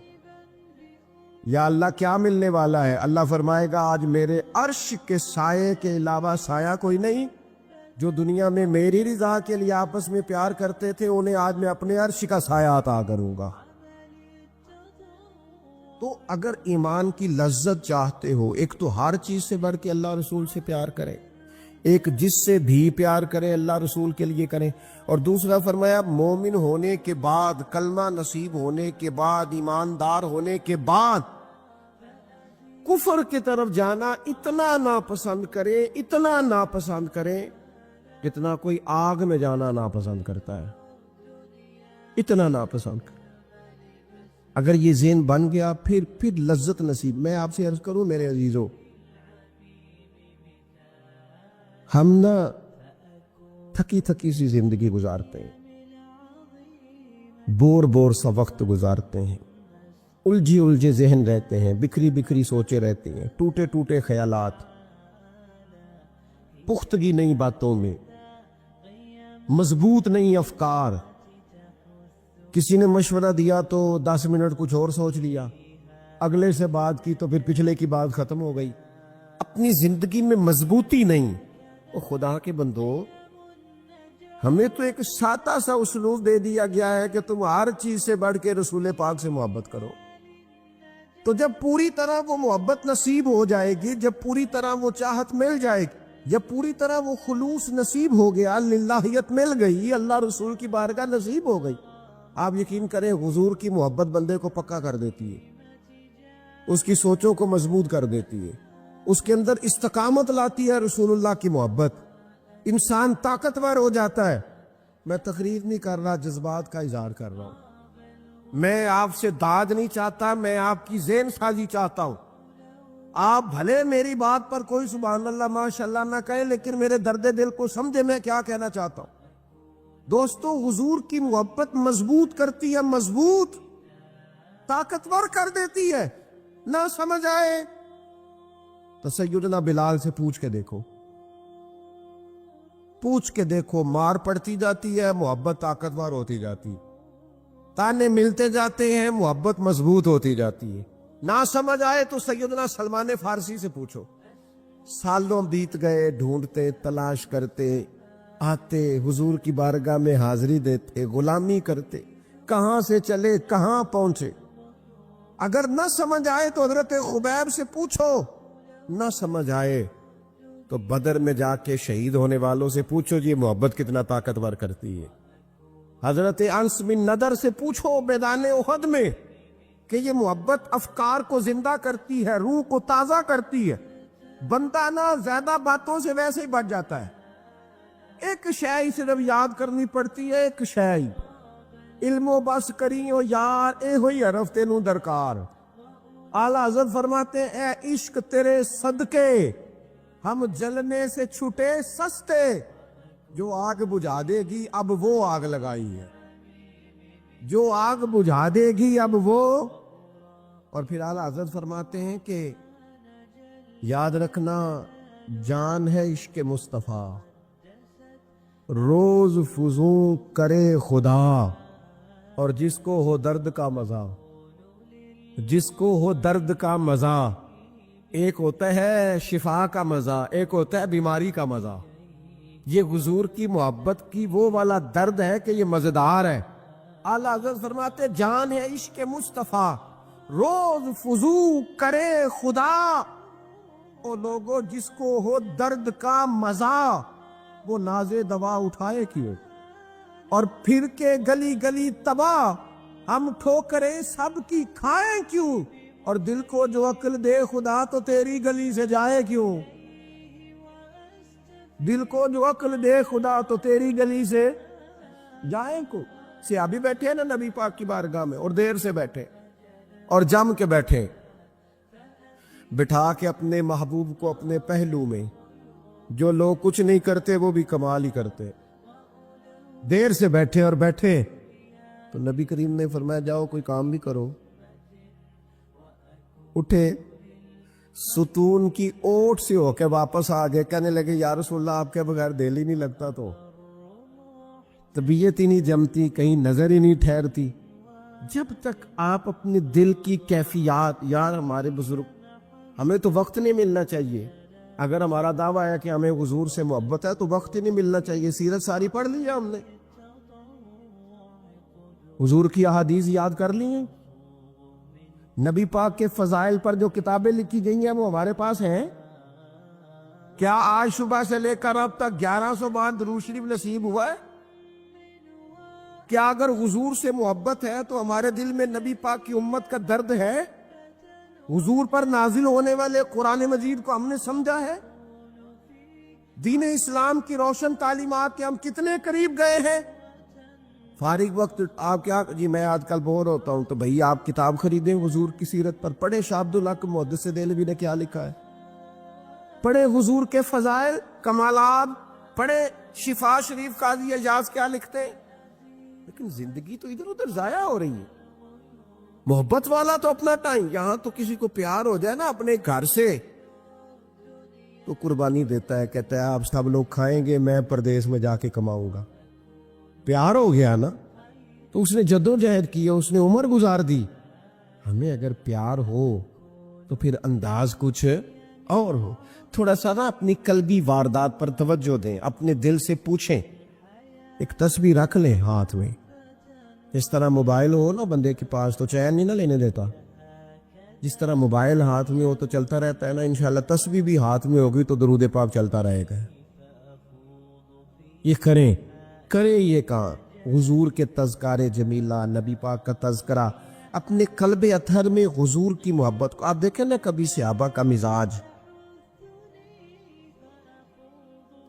یا اللہ کیا ملنے والا ہے؟ اللہ فرمائے گا آج میرے عرش کے سائے کے علاوہ سایہ کوئی نہیں۔ جو دنیا میں میری رضا کے لیے آپس میں پیار کرتے تھے انہیں آج میں اپنے عرش کا سایہ عطا کروں گا۔ تو اگر ایمان کی لذت چاہتے ہو، ایک تو ہر چیز سے بڑھ کے اللہ رسول سے پیار کرے، ایک جس سے بھی پیار کرے اللہ رسول کے لیے کرے، اور دوسرا فرمایا مومن ہونے کے بعد، کلمہ نصیب ہونے کے بعد، ایماندار ہونے کے بعد کفر کی طرف جانا اتنا ناپسند کرے، اتنا ناپسند کرے جتنا کوئی آگ میں جانا ناپسند کرتا ہے، اتنا ناپسند کرے۔ اگر یہ ذہن بن گیا پھر لذت نصیب۔ میں آپ سے عرض کروں میرے عزیزو، ہم نا تھکی تھکی سی زندگی گزارتے ہیں، بور سا وقت گزارتے ہیں، الجھے ذہن رہتے ہیں، بکھری سوچیں رہتی ہیں، ٹوٹے خیالات، پختگی نہیں باتوں میں، مضبوط نہیں افکار۔ کسی نے مشورہ دیا تو 10 منٹ کچھ اور سوچ لیا، اگلے سے بات کی تو پھر پچھلے کی بات ختم ہو گئی، اپنی زندگی میں مضبوطی نہیں۔ او خدا کے بندو، ہمیں تو ایک سادہ سا اسلوب دے دیا گیا ہے کہ تم ہر چیز سے بڑھ کے رسول پاک سے محبت کرو۔ تو جب پوری طرح وہ محبت نصیب ہو جائے گی، جب پوری طرح وہ چاہت مل جائے گی، جب پوری طرح وہ خلوص نصیب ہو گیا، للہیت مل گئی، اللہ رسول کی بارگاہ نصیب ہو گئی، آپ یقین کریں حضور کی محبت بندے کو پکا کر دیتی ہے، اس کی سوچوں کو مضبوط کر دیتی ہے، اس کے اندر استقامت لاتی ہے رسول اللہ کی محبت، انسان طاقتور ہو جاتا ہے۔ میں تقریر نہیں کر رہا، جذبات کا اظہار کر رہا ہوں۔ میں آپ سے داد نہیں چاہتا، میں آپ کی ذہن سازی چاہتا ہوں۔ آپ بھلے میری بات پر کوئی سبحان اللہ ماشاءاللہ نہ کہے، لیکن میرے درد دل کو سمجھے میں کیا کہنا چاہتا ہوں۔ دوستو، حضور کی محبت مضبوط کرتی ہے، مضبوط، طاقتور کر دیتی ہے۔ نہ سمجھ آئے تو سیدنا بلال سے پوچھ کے دیکھو، مار پڑتی جاتی ہے، محبت طاقتور ہوتی جاتی، تانے ملتے جاتے ہیں، محبت مضبوط ہوتی جاتی ہے۔ نہ سمجھ آئے تو سیدنا سلمان فارسی سے پوچھو، سالوں بیت گئے، ڈھونڈتے، تلاش کرتے، آتے حضور کی بارگاہ میں حاضری دیتے، غلامی کرتے، کہاں سے چلے کہاں پہنچے۔ اگر نہ سمجھ آئے تو حضرت خبیب سے پوچھو، نہ سمجھ آئے تو بدر میں جا کے شہید ہونے والوں سے پوچھو جی محبت کتنا طاقتور کرتی ہے۔ حضرت انس بن نضر سے پوچھو میدان احد میں کہ یہ محبت افکار کو زندہ کرتی ہے، روح کو تازہ کرتی ہے۔ بندہ نہ زیادہ باتوں سے ویسے ہی بچ جاتا ہے، ایک شے صرف یاد کرنی پڑتی ہے، ایک شے، علم و بس کریو یار، اے ہوئی حرف تینوں درکار۔ اعلیٰ حضرت فرماتے ہیں اے عشق تیرے صدقے ہم جلنے سے چھٹے سستے، جو آگ بجھا دے گی اب وہ آگ لگائی ہے، جو آگ بجھا دے گی اب وہ۔ اور پھر اعلیٰ حضرت فرماتے ہیں کہ یاد رکھنا جان ہے عشق مصطفیٰ، روز فزوں کرے خدا، اور جس کو ہو درد کا مزہ، جس کو ہو درد کا مزہ، ایک ہوتا ہے شفا کا مزہ، ایک ہوتا ہے بیماری کا مزہ۔ یہ حضور کی محبت کی وہ والا درد ہے کہ یہ مزیدار ہے۔ اعلیٰ حضرت فرماتے جان ہے عشق مصطفیٰ، روز فزوں کرے خدا، او لوگو جس کو ہو درد کا مزہ، وہ ناز دوا اٹھائے کیوں، اور پھر کے گلی گلی تباہ، ہم ٹھوکریں سب کی کھائیں کیوں، اور دل کو جو عقل دے خدا تو تیری گلی سے جائے کیوں، دل کو جو عقل دے خدا تو تیری گلی سے جائیں کیوں۔ صحابی بیٹھے ہیں نا نبی پاک کی بارگاہ میں، اور دیر سے بیٹھے اور جم کے بیٹھے، بٹھا کے اپنے محبوب کو اپنے پہلو میں۔ جو لوگ کچھ نہیں کرتے وہ بھی کمال ہی کرتے۔ دیر سے بیٹھے اور بیٹھے تو نبی کریم نے فرمایا جاؤ کوئی کام بھی کرو۔ اٹھے ستون کی اوٹ سے ہو کے واپس آ گئے, کہنے لگے یا رسول اللہ آپ کے بغیر دل ہی نہیں لگتا, تو طبیعت ہی نہیں جمتی, کہیں نظر ہی نہیں ٹھہرتی. جب تک آپ اپنے دل کی کیفیات, یار ہمارے بزرگ, ہمیں تو وقت نہیں ملنا چاہیے. اگر ہمارا دعویٰ ہے کہ ہمیں حضور سے محبت ہے تو وقت ہی نہیں ملنا چاہیے. سیرت ساری پڑھ لی ہے ہم نے, حضور کی احادیث یاد کر لی ہیں, نبی پاک کے فضائل پر جو کتابیں لکھی گئی ہیں وہ ہمارے پاس ہیں. کیا آج صبح سے لے کر اب تک 1100 بار درود شریف نصیب ہوا ہے؟ کیا اگر حضور سے محبت ہے تو ہمارے دل میں نبی پاک کی امت کا درد ہے؟ حضور پر نازل ہونے والے قرآن مجید کو ہم نے سمجھا ہے؟ دین اسلام کی روشن تعلیمات کے ہم کتنے قریب گئے ہیں؟ فارغ وقت آپ کیا جی میں آج کل بور ہوتا ہوں, تو بھائی آپ کتاب خریدیں حضور کی سیرت پر, پڑھیں شاہ عبدالحق محدث دہلوی نے کیا لکھا ہے, پڑھیں حضور کے فضائل کمالات, پڑھیں شفا شریف قاضی اعجاز کیا لکھتے ہیں. لیکن زندگی تو ادھر ادھر ضائع ہو رہی ہے. محبت والا تو اپنا ٹائم, یہاں تو کسی کو پیار ہو جائے نا اپنے گھر سے تو قربانی دیتا ہے, کہتا ہے آپ سب لوگ کھائیں گے, میں پردیس میں جا کے کماؤں گا. پیار ہو گیا نا تو اس نے جدوجہد کی, اس نے عمر گزار دی. ہمیں اگر پیار ہو تو پھر انداز کچھ اور ہو. تھوڑا سا نا اپنی قلبی واردات پر توجہ دیں, اپنے دل سے پوچھیں, ایک تسبیح رکھ لیں ہاتھ میں. جس طرح موبائل ہو نا بندے کے پاس تو چین نہیں نہ لینے دیتا, جس طرح موبائل ہاتھ میں ہو تو چلتا رہتا ہے نا, انشاءاللہ تسبیح بھی ہاتھ میں ہوگی تو درود پاک چلتا رہے گا. یہ کریں یہ کام, حضور کے تذکار جمیلہ, نبی پاک کا تذکرہ, اپنے قلب اطہر میں حضور کی محبت کو. آپ دیکھیں نا کبھی صحابہ کا مزاج,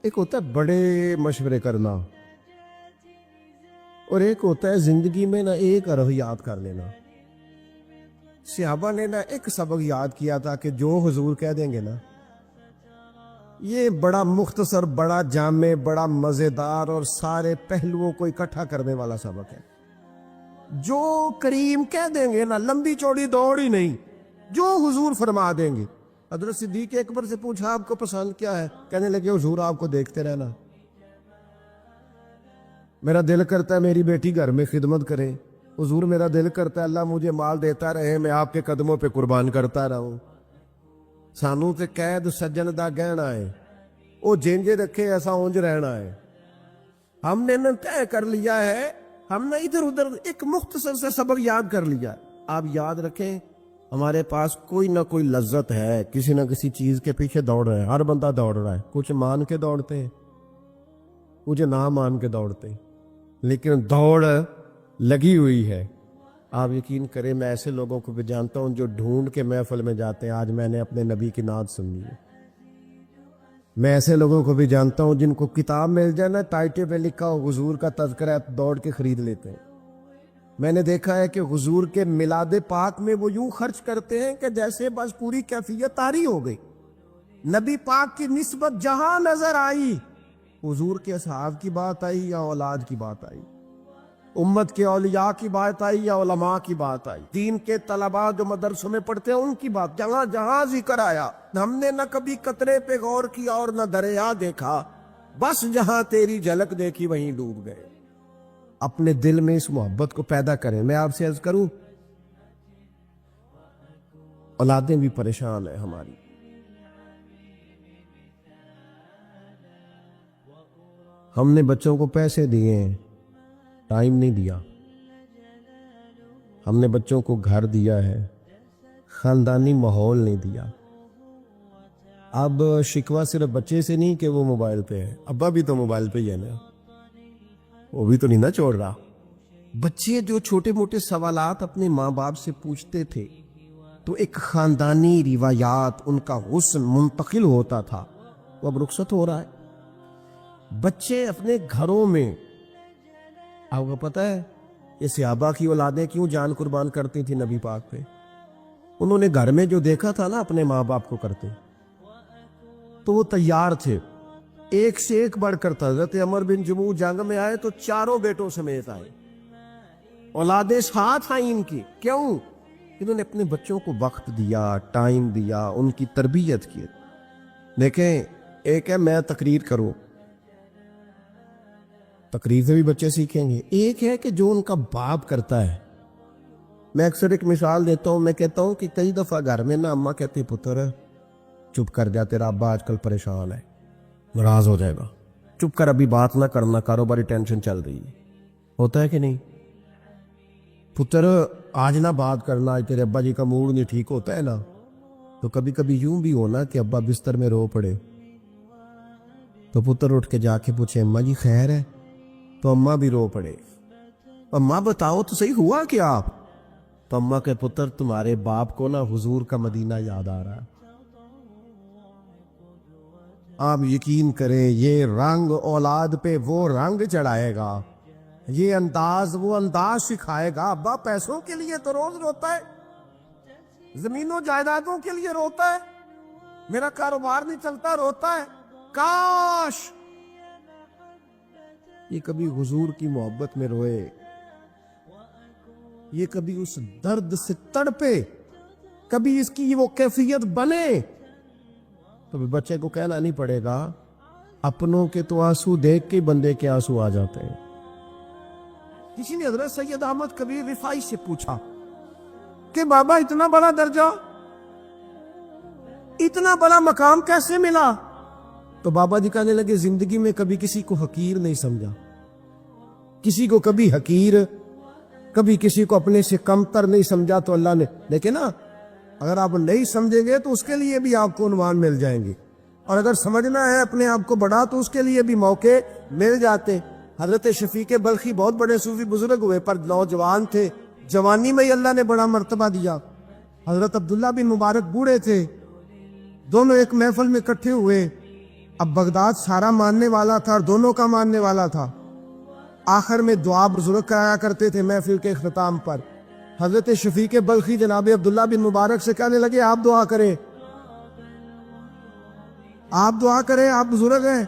ایک ہوتا ہے بڑے مشورے کرنا اور ایک ہوتا ہے زندگی میں نا ایک عرف یاد کر لینا. صحابہ نے نا ایک سبق یاد کیا تھا کہ جو حضور کہہ دیں گے نا, یہ بڑا مختصر, بڑا جامع, بڑا مزیدار اور سارے پہلوؤں کو اکٹھا کرنے والا سبق ہے. جو کریم کہہ دیں گے نا, لمبی چوڑی دوڑ ہی نہیں, جو حضور فرما دیں گے. حضرت صدیق اکبر سے پوچھا آپ کو پسند کیا ہے, کہنے لگے حضور آپ کو دیکھتے رہنا. میرا دل کرتا ہے میری بیٹی گھر میں خدمت کرے. حضور میرا دل کرتا ہے اللہ مجھے مال دیتا رہے, میں آپ کے قدموں پہ قربان کرتا رہوں. سانو تے قید سجن دا گہنا ہے, وہ جینجے رکھے ایسا اونج رہنا ہے. ہم نے نہ طے کر لیا ہے, ہم نے ادھر ادھر ایک مختصر سے سبق یاد کر لیا. آپ یاد رکھیں ہمارے پاس کوئی نہ کوئی لذت ہے, کسی نہ کسی چیز کے پیچھے دوڑ رہے ہیں. ہر بندہ دوڑ رہا ہے, کچھ مان کے دوڑتے ہیں, کچھ نہ مان کے دوڑتے ہیں, لیکن دوڑ لگی ہوئی ہے. آپ یقین کریں میں ایسے لوگوں کو بھی جانتا ہوں جو ڈھونڈ کے محفل میں جاتے ہیں. آج میں نے اپنے نبی کی نعت سنی ہے. میں ایسے لوگوں کو بھی جانتا ہوں جن کو کتاب مل جائے نا, ٹائٹل پہ لکھا ہو حضور کا تذکرہ, دوڑ کے خرید لیتے ہیں. میں نے دیکھا ہے کہ حضور کے میلاد پاک میں وہ یوں خرچ کرتے ہیں کہ جیسے بس پوری کیفیت طاری ہو گئی. نبی پاک کی نسبت جہاں نظر آئی, حضور کے اصحاب کی بات آئی یا اولاد کی بات آئی, امت کے اولیاء کی بات آئی یا علماء کی بات آئی, دین کے طلباء جو مدرسوں میں پڑھتے ہیں ان کی بات, جہاں جہاں ذکر آیا. ہم نے نہ کبھی قطرے پہ غور کیا اور نہ دریا دیکھا, بس جہاں تیری جھلک دیکھی وہیں ڈوب گئے. اپنے دل میں اس محبت کو پیدا کریں. میں آپ سے عرض کروں, اولادیں بھی پریشان ہیں ہماری. ہم نے بچوں کو پیسے دیے ہیں, ٹائم نہیں دیا. ہم نے بچوں کو گھر دیا ہے, خاندانی ماحول نہیں دیا. اب شکوہ صرف بچے سے نہیں کہ وہ موبائل پہ ہے, ابا بھی تو موبائل پہ ہی ہے نا, وہ بھی تو نہیں نا چھوڑ رہا. بچے جو چھوٹے موٹے سوالات اپنے ماں باپ سے پوچھتے تھے تو ایک خاندانی روایات, ان کا حسن منتقل ہوتا تھا, وہ اب رخصت ہو رہا ہے. بچے اپنے گھروں میں, آپ کو پتہ ہے یہ صحابہ کی اولادیں کیوں جان قربان کرتی تھی نبی پاک پہ؟ انہوں نے گھر میں جو دیکھا تھا نا اپنے ماں باپ کو کرتے, تو وہ تیار تھے. ایک سے ایک بڑھ کر تھا. حضرت عمر بن جموح جنگ میں آئے تو چاروں بیٹوں سمیت آئے, اولادیں ساتھ آئیں ان کی. کیوں؟ انہوں نے اپنے بچوں کو وقت دیا، ٹائم دیا، ان کی تربیت کی. دیکھیں ایک ہے میں تقریر کروں، تقریر سے بھی بچے سیکھیں گے. ایک ہے کہ جو ان کا باپ کرتا ہے. میں اکثر ایک مثال دیتا ہوں، میں کہتا ہوں کہ کئی دفعہ گھر میں نا اماں کہتی پتر چپ کر جا، تیرا ابا آج کل پریشان ہے، ناراض ہو جائے گا، چپ کر، ابھی بات نہ کرنا، کاروباری ٹینشن چل رہی ہے. ہوتا ہے کہ نہیں؟ پتر آج نہ بات کرنا، آج تیرے ابا جی کا موڈ نہیں ٹھیک، ہوتا ہے نا. تو کبھی کبھی یوں بھی ہونا کہ ابا بستر میں رو پڑے تو پتر اٹھ کے جا کے پوچھے اماں جی خیر ہے، تو اماں بھی رو پڑے. اماں بتاؤ تو صحیح ہوا کیا؟ تو اماں کے پتر تمہارے باپ کو نا حضور کا مدینہ یاد آ رہا ہے. آپ یقین کریں یہ رنگ اولاد پہ وہ رنگ چڑھائے گا، یہ انداز وہ انداز سکھائے گا. ابا پیسوں کے لیے تو روز روتا ہے، زمینوں جائیدادوں کے لیے روتا ہے، میرا کاروبار نہیں چلتا روتا ہے. کاش یہ کبھی حضور کی محبت میں روئے، یہ کبھی اس درد سے تڑپے، کبھی اس کی وہ کیفیت بنے. تو بچے کو کہنا نہیں پڑے گا. اپنوں کے تو آنسو دیکھ کے بندے کے آنسو آ جاتے ہیں. کسی نے حضرت سید احمد کبیر رفاعی سے پوچھا کہ بابا اتنا بڑا درجہ، اتنا بڑا مقام کیسے ملا؟ تو بابا جی کہنے لگے زندگی میں کبھی کسی کو حقیر نہیں سمجھا، کسی کو کبھی حقیر، کبھی کسی کو اپنے سے کمتر نہیں سمجھا. تو اللہ نے، لیکن نا اگر آپ نہیں سمجھیں گے تو اس کے لیے بھی آپ کو عنوان مل جائیں گے، اور اگر سمجھنا ہے اپنے آپ کو بڑا تو اس کے لیے بھی موقع مل جاتے. حضرت شفیق بلخی بہت بڑے صوفی بزرگ ہوئے پر نوجوان تھے، جوانی میں ہی اللہ نے بڑا مرتبہ دیا. حضرت عبداللہ بن مبارک بوڑھے تھے، دونوں ایک محفل میں اکٹھے ہوئے. اب بغداد سارا ماننے والا تھا اور دونوں کا ماننے والا تھا. آخر میں دعا بزرگ کرایا کرتے تھے محفل کے اختتام پر. حضرت شفیق بلخی جناب عبداللہ بن مبارک سے کہنے لگے آپ دعا کریں، آپ دعا کریں، آپ بزرگ ہیں.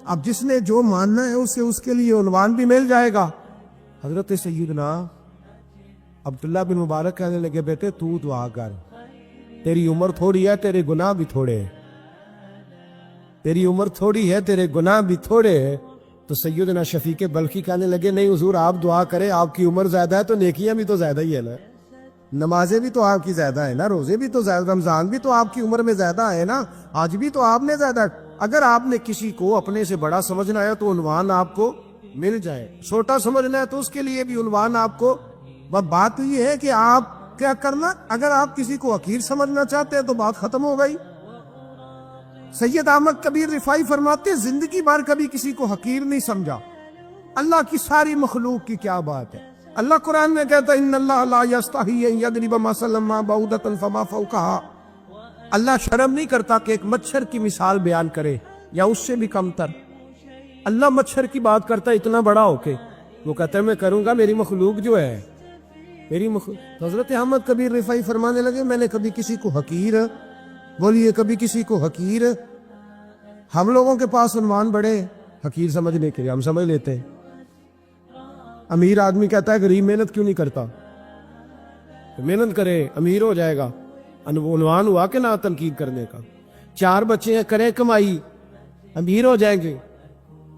اب جس نے جو ماننا ہے اسے اس کے لیے عنوان بھی مل جائے گا. حضرت سیدنا عبداللہ بن مبارک کہنے لگے بیٹے تو دعا کر، تیری عمر تھوڑی ہے، تیرے گناہ بھی تھوڑے ہیں، تیری عمر تھوڑی ہے، تیرے گناہ بھی تھوڑے ہیں. تو سیدنا شفیق بلخی کہنے لگے نہیں حضور آپ دعا کریں، آپ کی عمر زیادہ ہے تو نیکیاں بھی تو زیادہ ہی ہے نا، نمازیں بھی تو آپ کی زیادہ ہے نا، روزے بھی تو زیادہ، رمضان بھی تو آپ کی عمر میں زیادہ ہے نا، آج بھی تو آپ نے زیادہ. اگر آپ نے کسی کو اپنے سے بڑا سمجھنا ہے تو عنوان آپ کو مل جائے، چھوٹا سمجھنا ہے تو اس کے لیے بھی عنوان آپ کو. بات یہ ہے کہ آپ کیا کرنا، اگر آپ کسی کو حقیر سمجھنا چاہتے ہیں تو بات ختم ہو گئی. سید احمد کبیر رفاعی فرماتے زندگی بھر کبھی کسی کو حقیر نہیں سمجھا. اللہ کی ساری مخلوق کی کیا بات ہے. اللہ قرآن میں کہتا ہے ان اللہ لا یستحی ان یضرب مثلا ما بعوضۃ فما فوقها. اللہ شرم نہیں کرتا کہ ایک مچھر کی مثال بیان کرے یا اس سے بھی کم تر. اللہ مچھر کی بات کرتا ہے اتنا بڑا ہو کے، وہ کہتا ہے میں کروں گا، میری مخلوق جو ہے میری مخلوق. حضرت احمد کبیر رفاعی فرمانے لگے میں نے کبھی کسی کو حقیر، بولیے کبھی کسی کو حقیر. ہم لوگوں کے پاس عنوان بڑے حقیر سمجھنے کے لیے، ہم سمجھ لیتے ہیں. امیر آدمی کہتا ہے غریب محنت کیوں نہیں کرتا، محنت کرے امیر ہو جائے گا. عنوان ہوا کہ نہ تنقید کرنے کا. 4 بچے ہیں کرے کمائی امیر ہو جائیں گے.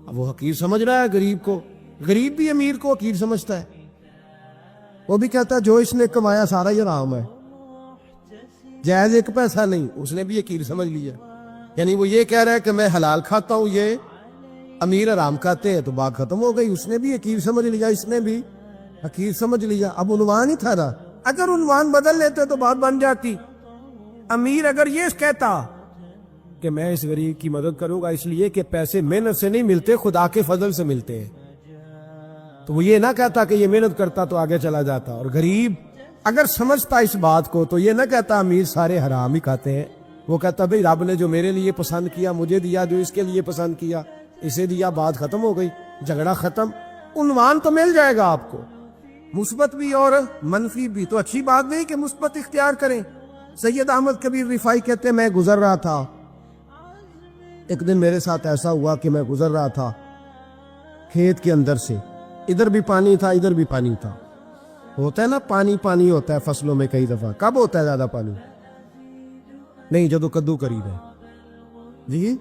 اب وہ حقیر سمجھ رہا ہے غریب کو، غریب بھی امیر کو حقیر سمجھتا ہے. وہ بھی کہتا ہے جو اس نے کمایا سارا ہی حرام ہے، جائز ایک پیسہ نہیں، اس نے بھی حقیر سمجھ لیا. یعنی وہ یہ کہہ رہا ہے کہ میں حلال کھاتا ہوں، یہ امیر حرام کھاتے ہیں، تو بات ختم ہو گئی. اس نے بھی حقیر سمجھ لیا، اس نے بھی حقیر سمجھ لیا. اب عنوان ہی تھا نا، اگر عنوان بدل لیتے تو بات بن جاتی. امیر اگر یہ کہتا کہ میں اس غریب کی مدد کروں گا اس لیے کہ پیسے محنت سے نہیں ملتے، خدا کے فضل سے ملتے ہیں، تو وہ یہ نہ کہتا کہ یہ محنت کرتا تو آگے چلا جاتا. اور غریب اگر سمجھتا اس بات کو تو یہ نہ کہتا امیر سارے حرام ہی کھاتے ہیں، وہ کہتا بھئی رب نے جو میرے لیے پسند کیا مجھے دیا، جو اس کے لیے پسند کیا اسے دیا، بات ختم ہو گئی، جھگڑا ختم. عنوان تو مل جائے گا آپ کو، مثبت بھی اور منفی بھی. تو اچھی بات نہیں کہ مثبت اختیار کریں. سید احمد کبیر رفاعی کہتے ہیں میں گزر رہا تھا، ایک دن میرے ساتھ ایسا ہوا کہ میں گزر رہا تھا کھیت کے اندر سے، ادھر بھی پانی تھا ادھر بھی پانی تھا. ہوتا ہے نا پانی پانی ہوتا ہے فصلوں میں کئی دفعہ. کب ہوتا ہے زیادہ پانی؟ نہیں جب کدو قریب ہے جی.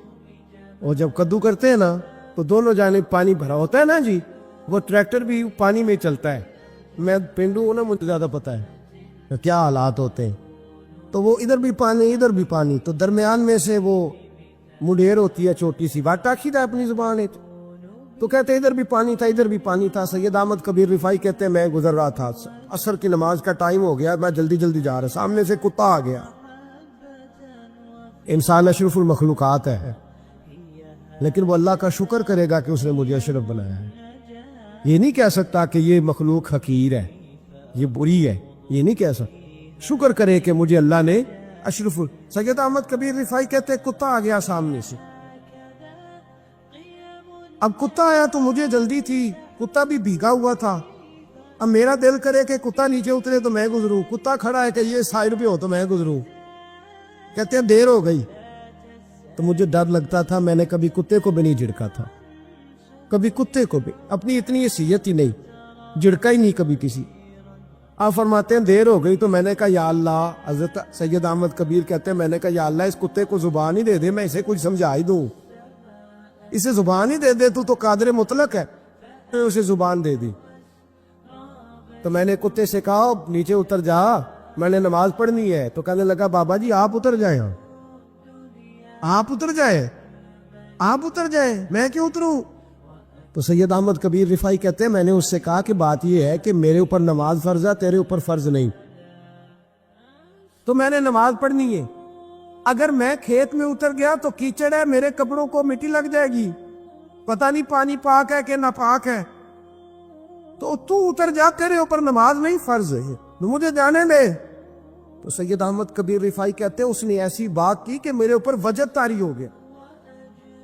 اور جب کدو کرتے ہیں نا تو دونوں جانب پانی بھرا ہوتا ہے نا جی. وہ ٹریکٹر بھی پانی میں چلتا ہے. میں پینڈو ہوں نا, مجھے زیادہ پتا ہے کیا حالات ہوتے ہیں. تو وہ ادھر بھی پانی ادھر بھی پانی, تو درمیان میں سے وہ مڈیر ہوتی ہے چھوٹی سی, بات ٹاکی تھا اپنی زبان. تو کہتے ادھر بھی پانی تھا ادھر بھی پانی تھا. سید احمد کبیر رفاعی کہتے ہیں میں گزر رہا تھا, عصر کی نماز کا ٹائم ہو گیا, میں جلدی جلدی جا رہا, سامنے سے کتا آ گیا. انسان اشرف المخلوقات ہے, لیکن وہ اللہ کا شکر کرے گا کہ اس نے مجھے اشرف بنایا ہے. یہ نہیں کہہ سکتا کہ یہ مخلوق حقیر ہے, یہ بری ہے, یہ نہیں کہہ سکتا. شکر کرے کہ مجھے اللہ نے اشرف. سید احمد کبیر رفاعی کہتے کتا آ گیا سامنے سے. اب کتا آیا تو مجھے جلدی تھی, کتا بھی بھیگا ہوا تھا. اب میرا دل کرے کہ کتا نیچے اترے تو میں گزروں, کتا کھڑا ہے کہ یہ سائڈ پہ ہو تو میں گزروں. کہتے ہیں دیر ہو گئی. تو مجھے ڈر لگتا تھا, میں نے کبھی کتے کو بھی نہیں جھڑکا تھا, کبھی کتے کو بھی, اپنی اتنی حیثیت ہی نہیں, جھڑکا ہی نہیں کبھی کسی. آپ فرماتے ہیں دیر ہو گئی تو میں نے کہا یا اللہ. حضرت سید احمد کبیر کہتے ہیں میں نے کہا یا اللہ اس کتے کو زبان ہی دے دے, میں اسے کچھ سمجھا ہی دوں. اسے زبان ہی دے دے, تو قادر مطلق ہے, اسے زبان دے دی. تو میں نے کتے سے کہا نیچے اتر جا, میں نے نماز پڑھنی ہے. تو کہنے لگا بابا جی آپ اتر جائیں, آپ اتر جائیں, آپ اتر جائیں, میں کیوں اتروں. تو سید احمد کبیر رفاعی کہتے ہیں میں نے اس سے کہا کہ بات یہ ہے کہ میرے اوپر نماز فرض ہے, تیرے اوپر فرض نہیں, تو میں نے نماز پڑھنی ہے. اگر میں کھیت میں اتر گیا تو کیچڑ ہے, میرے کپڑوں کو مٹی لگ جائے گی, پتہ نہیں پانی پاک ہے کہ ناپاک ہے. تو اتر جا, تیرے اوپر نماز نہیں فرض ہے, مجھے جانے دے. تو سید احمد کبیر رفاعی کہتے ہیں اس نے ایسی بات کی کہ میرے اوپر وجد طاری ہو گیا.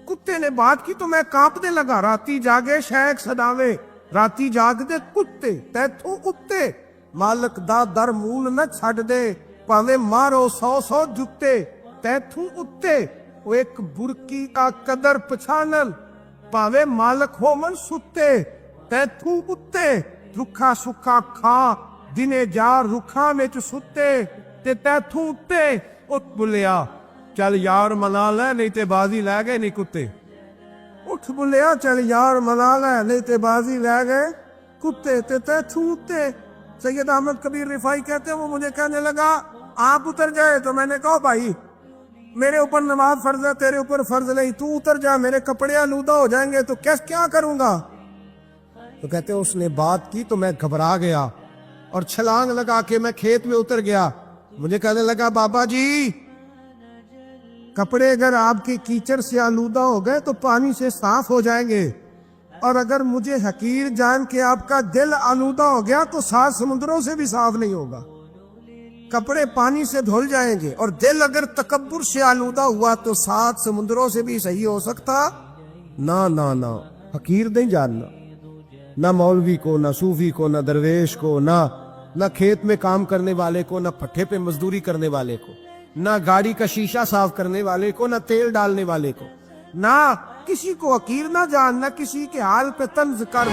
کتے نے بات کی تو میں کانپنے لگا. راتی جاگے شیخ صداوے, راتی جاگ دے کتے, تیتھوں کتے, مالک دا در مول نہ چھڈ دے, پاوے مارو 100 جتے, تیتھوں اتے. وہ ایک برکی کا قدر پچھانن, پاوے مالک ہو من ستے, تیتھوں اتے. رکھا سکھا کھا دنے جا رکھا وچ ستے, تے تیتھوں اتے. اٹھ بلیا چل یار منا لے, نہیں تے بازی لے گئے نہیں کتے. اٹھ بلیا چل یار منا لے, نہیں تے بازی لے گئے کتے, تے تیتھوں اتے. سید احمد کبیر رفاعی کہتے ہیں وہ مجھے کہنے لگا آپ اتر جائے. تو میں نے کہا بھائی میرے اوپر نماز فرض ہے, تیرے اوپر فرض نہیں, تو اتر جا, میرے کپڑے آلودہ ہو جائیں گے تو کیا کروں گا. تو کہتے ہیں اس نے بات کی تو میں گھبرا گیا اور چھلانگ لگا کے میں کھیت میں اتر گیا. مجھے کہنے لگا بابا جی کپڑے اگر آپ کے کیچڑ سے آلودہ ہو گئے تو پانی سے صاف ہو جائیں گے, اور اگر مجھے حقیر جان کے آپ کا دل آلودہ ہو گیا تو 7 سمندروں سے بھی صاف نہیں ہوگا. کپڑے پانی سے دھل جائیں گے, اور دل اگر تکبر سے آلودہ ہوا تو 7 سمندروں سے بھی صحیح ہو سکتا. نہ حقیر نہیں جاننا, نہ مولوی کو, نہ صوفی کو, نہ درویش کو, نہ کھیت میں کام کرنے والے کو, نہ پٹھے پہ مزدوری کرنے والے کو, نہ گاڑی کا شیشہ صاف کرنے والے کو, نہ تیل ڈالنے والے کو, نہ کسی کو حقیر نہ جان, نہ کسی کے حال پہ طنز کر.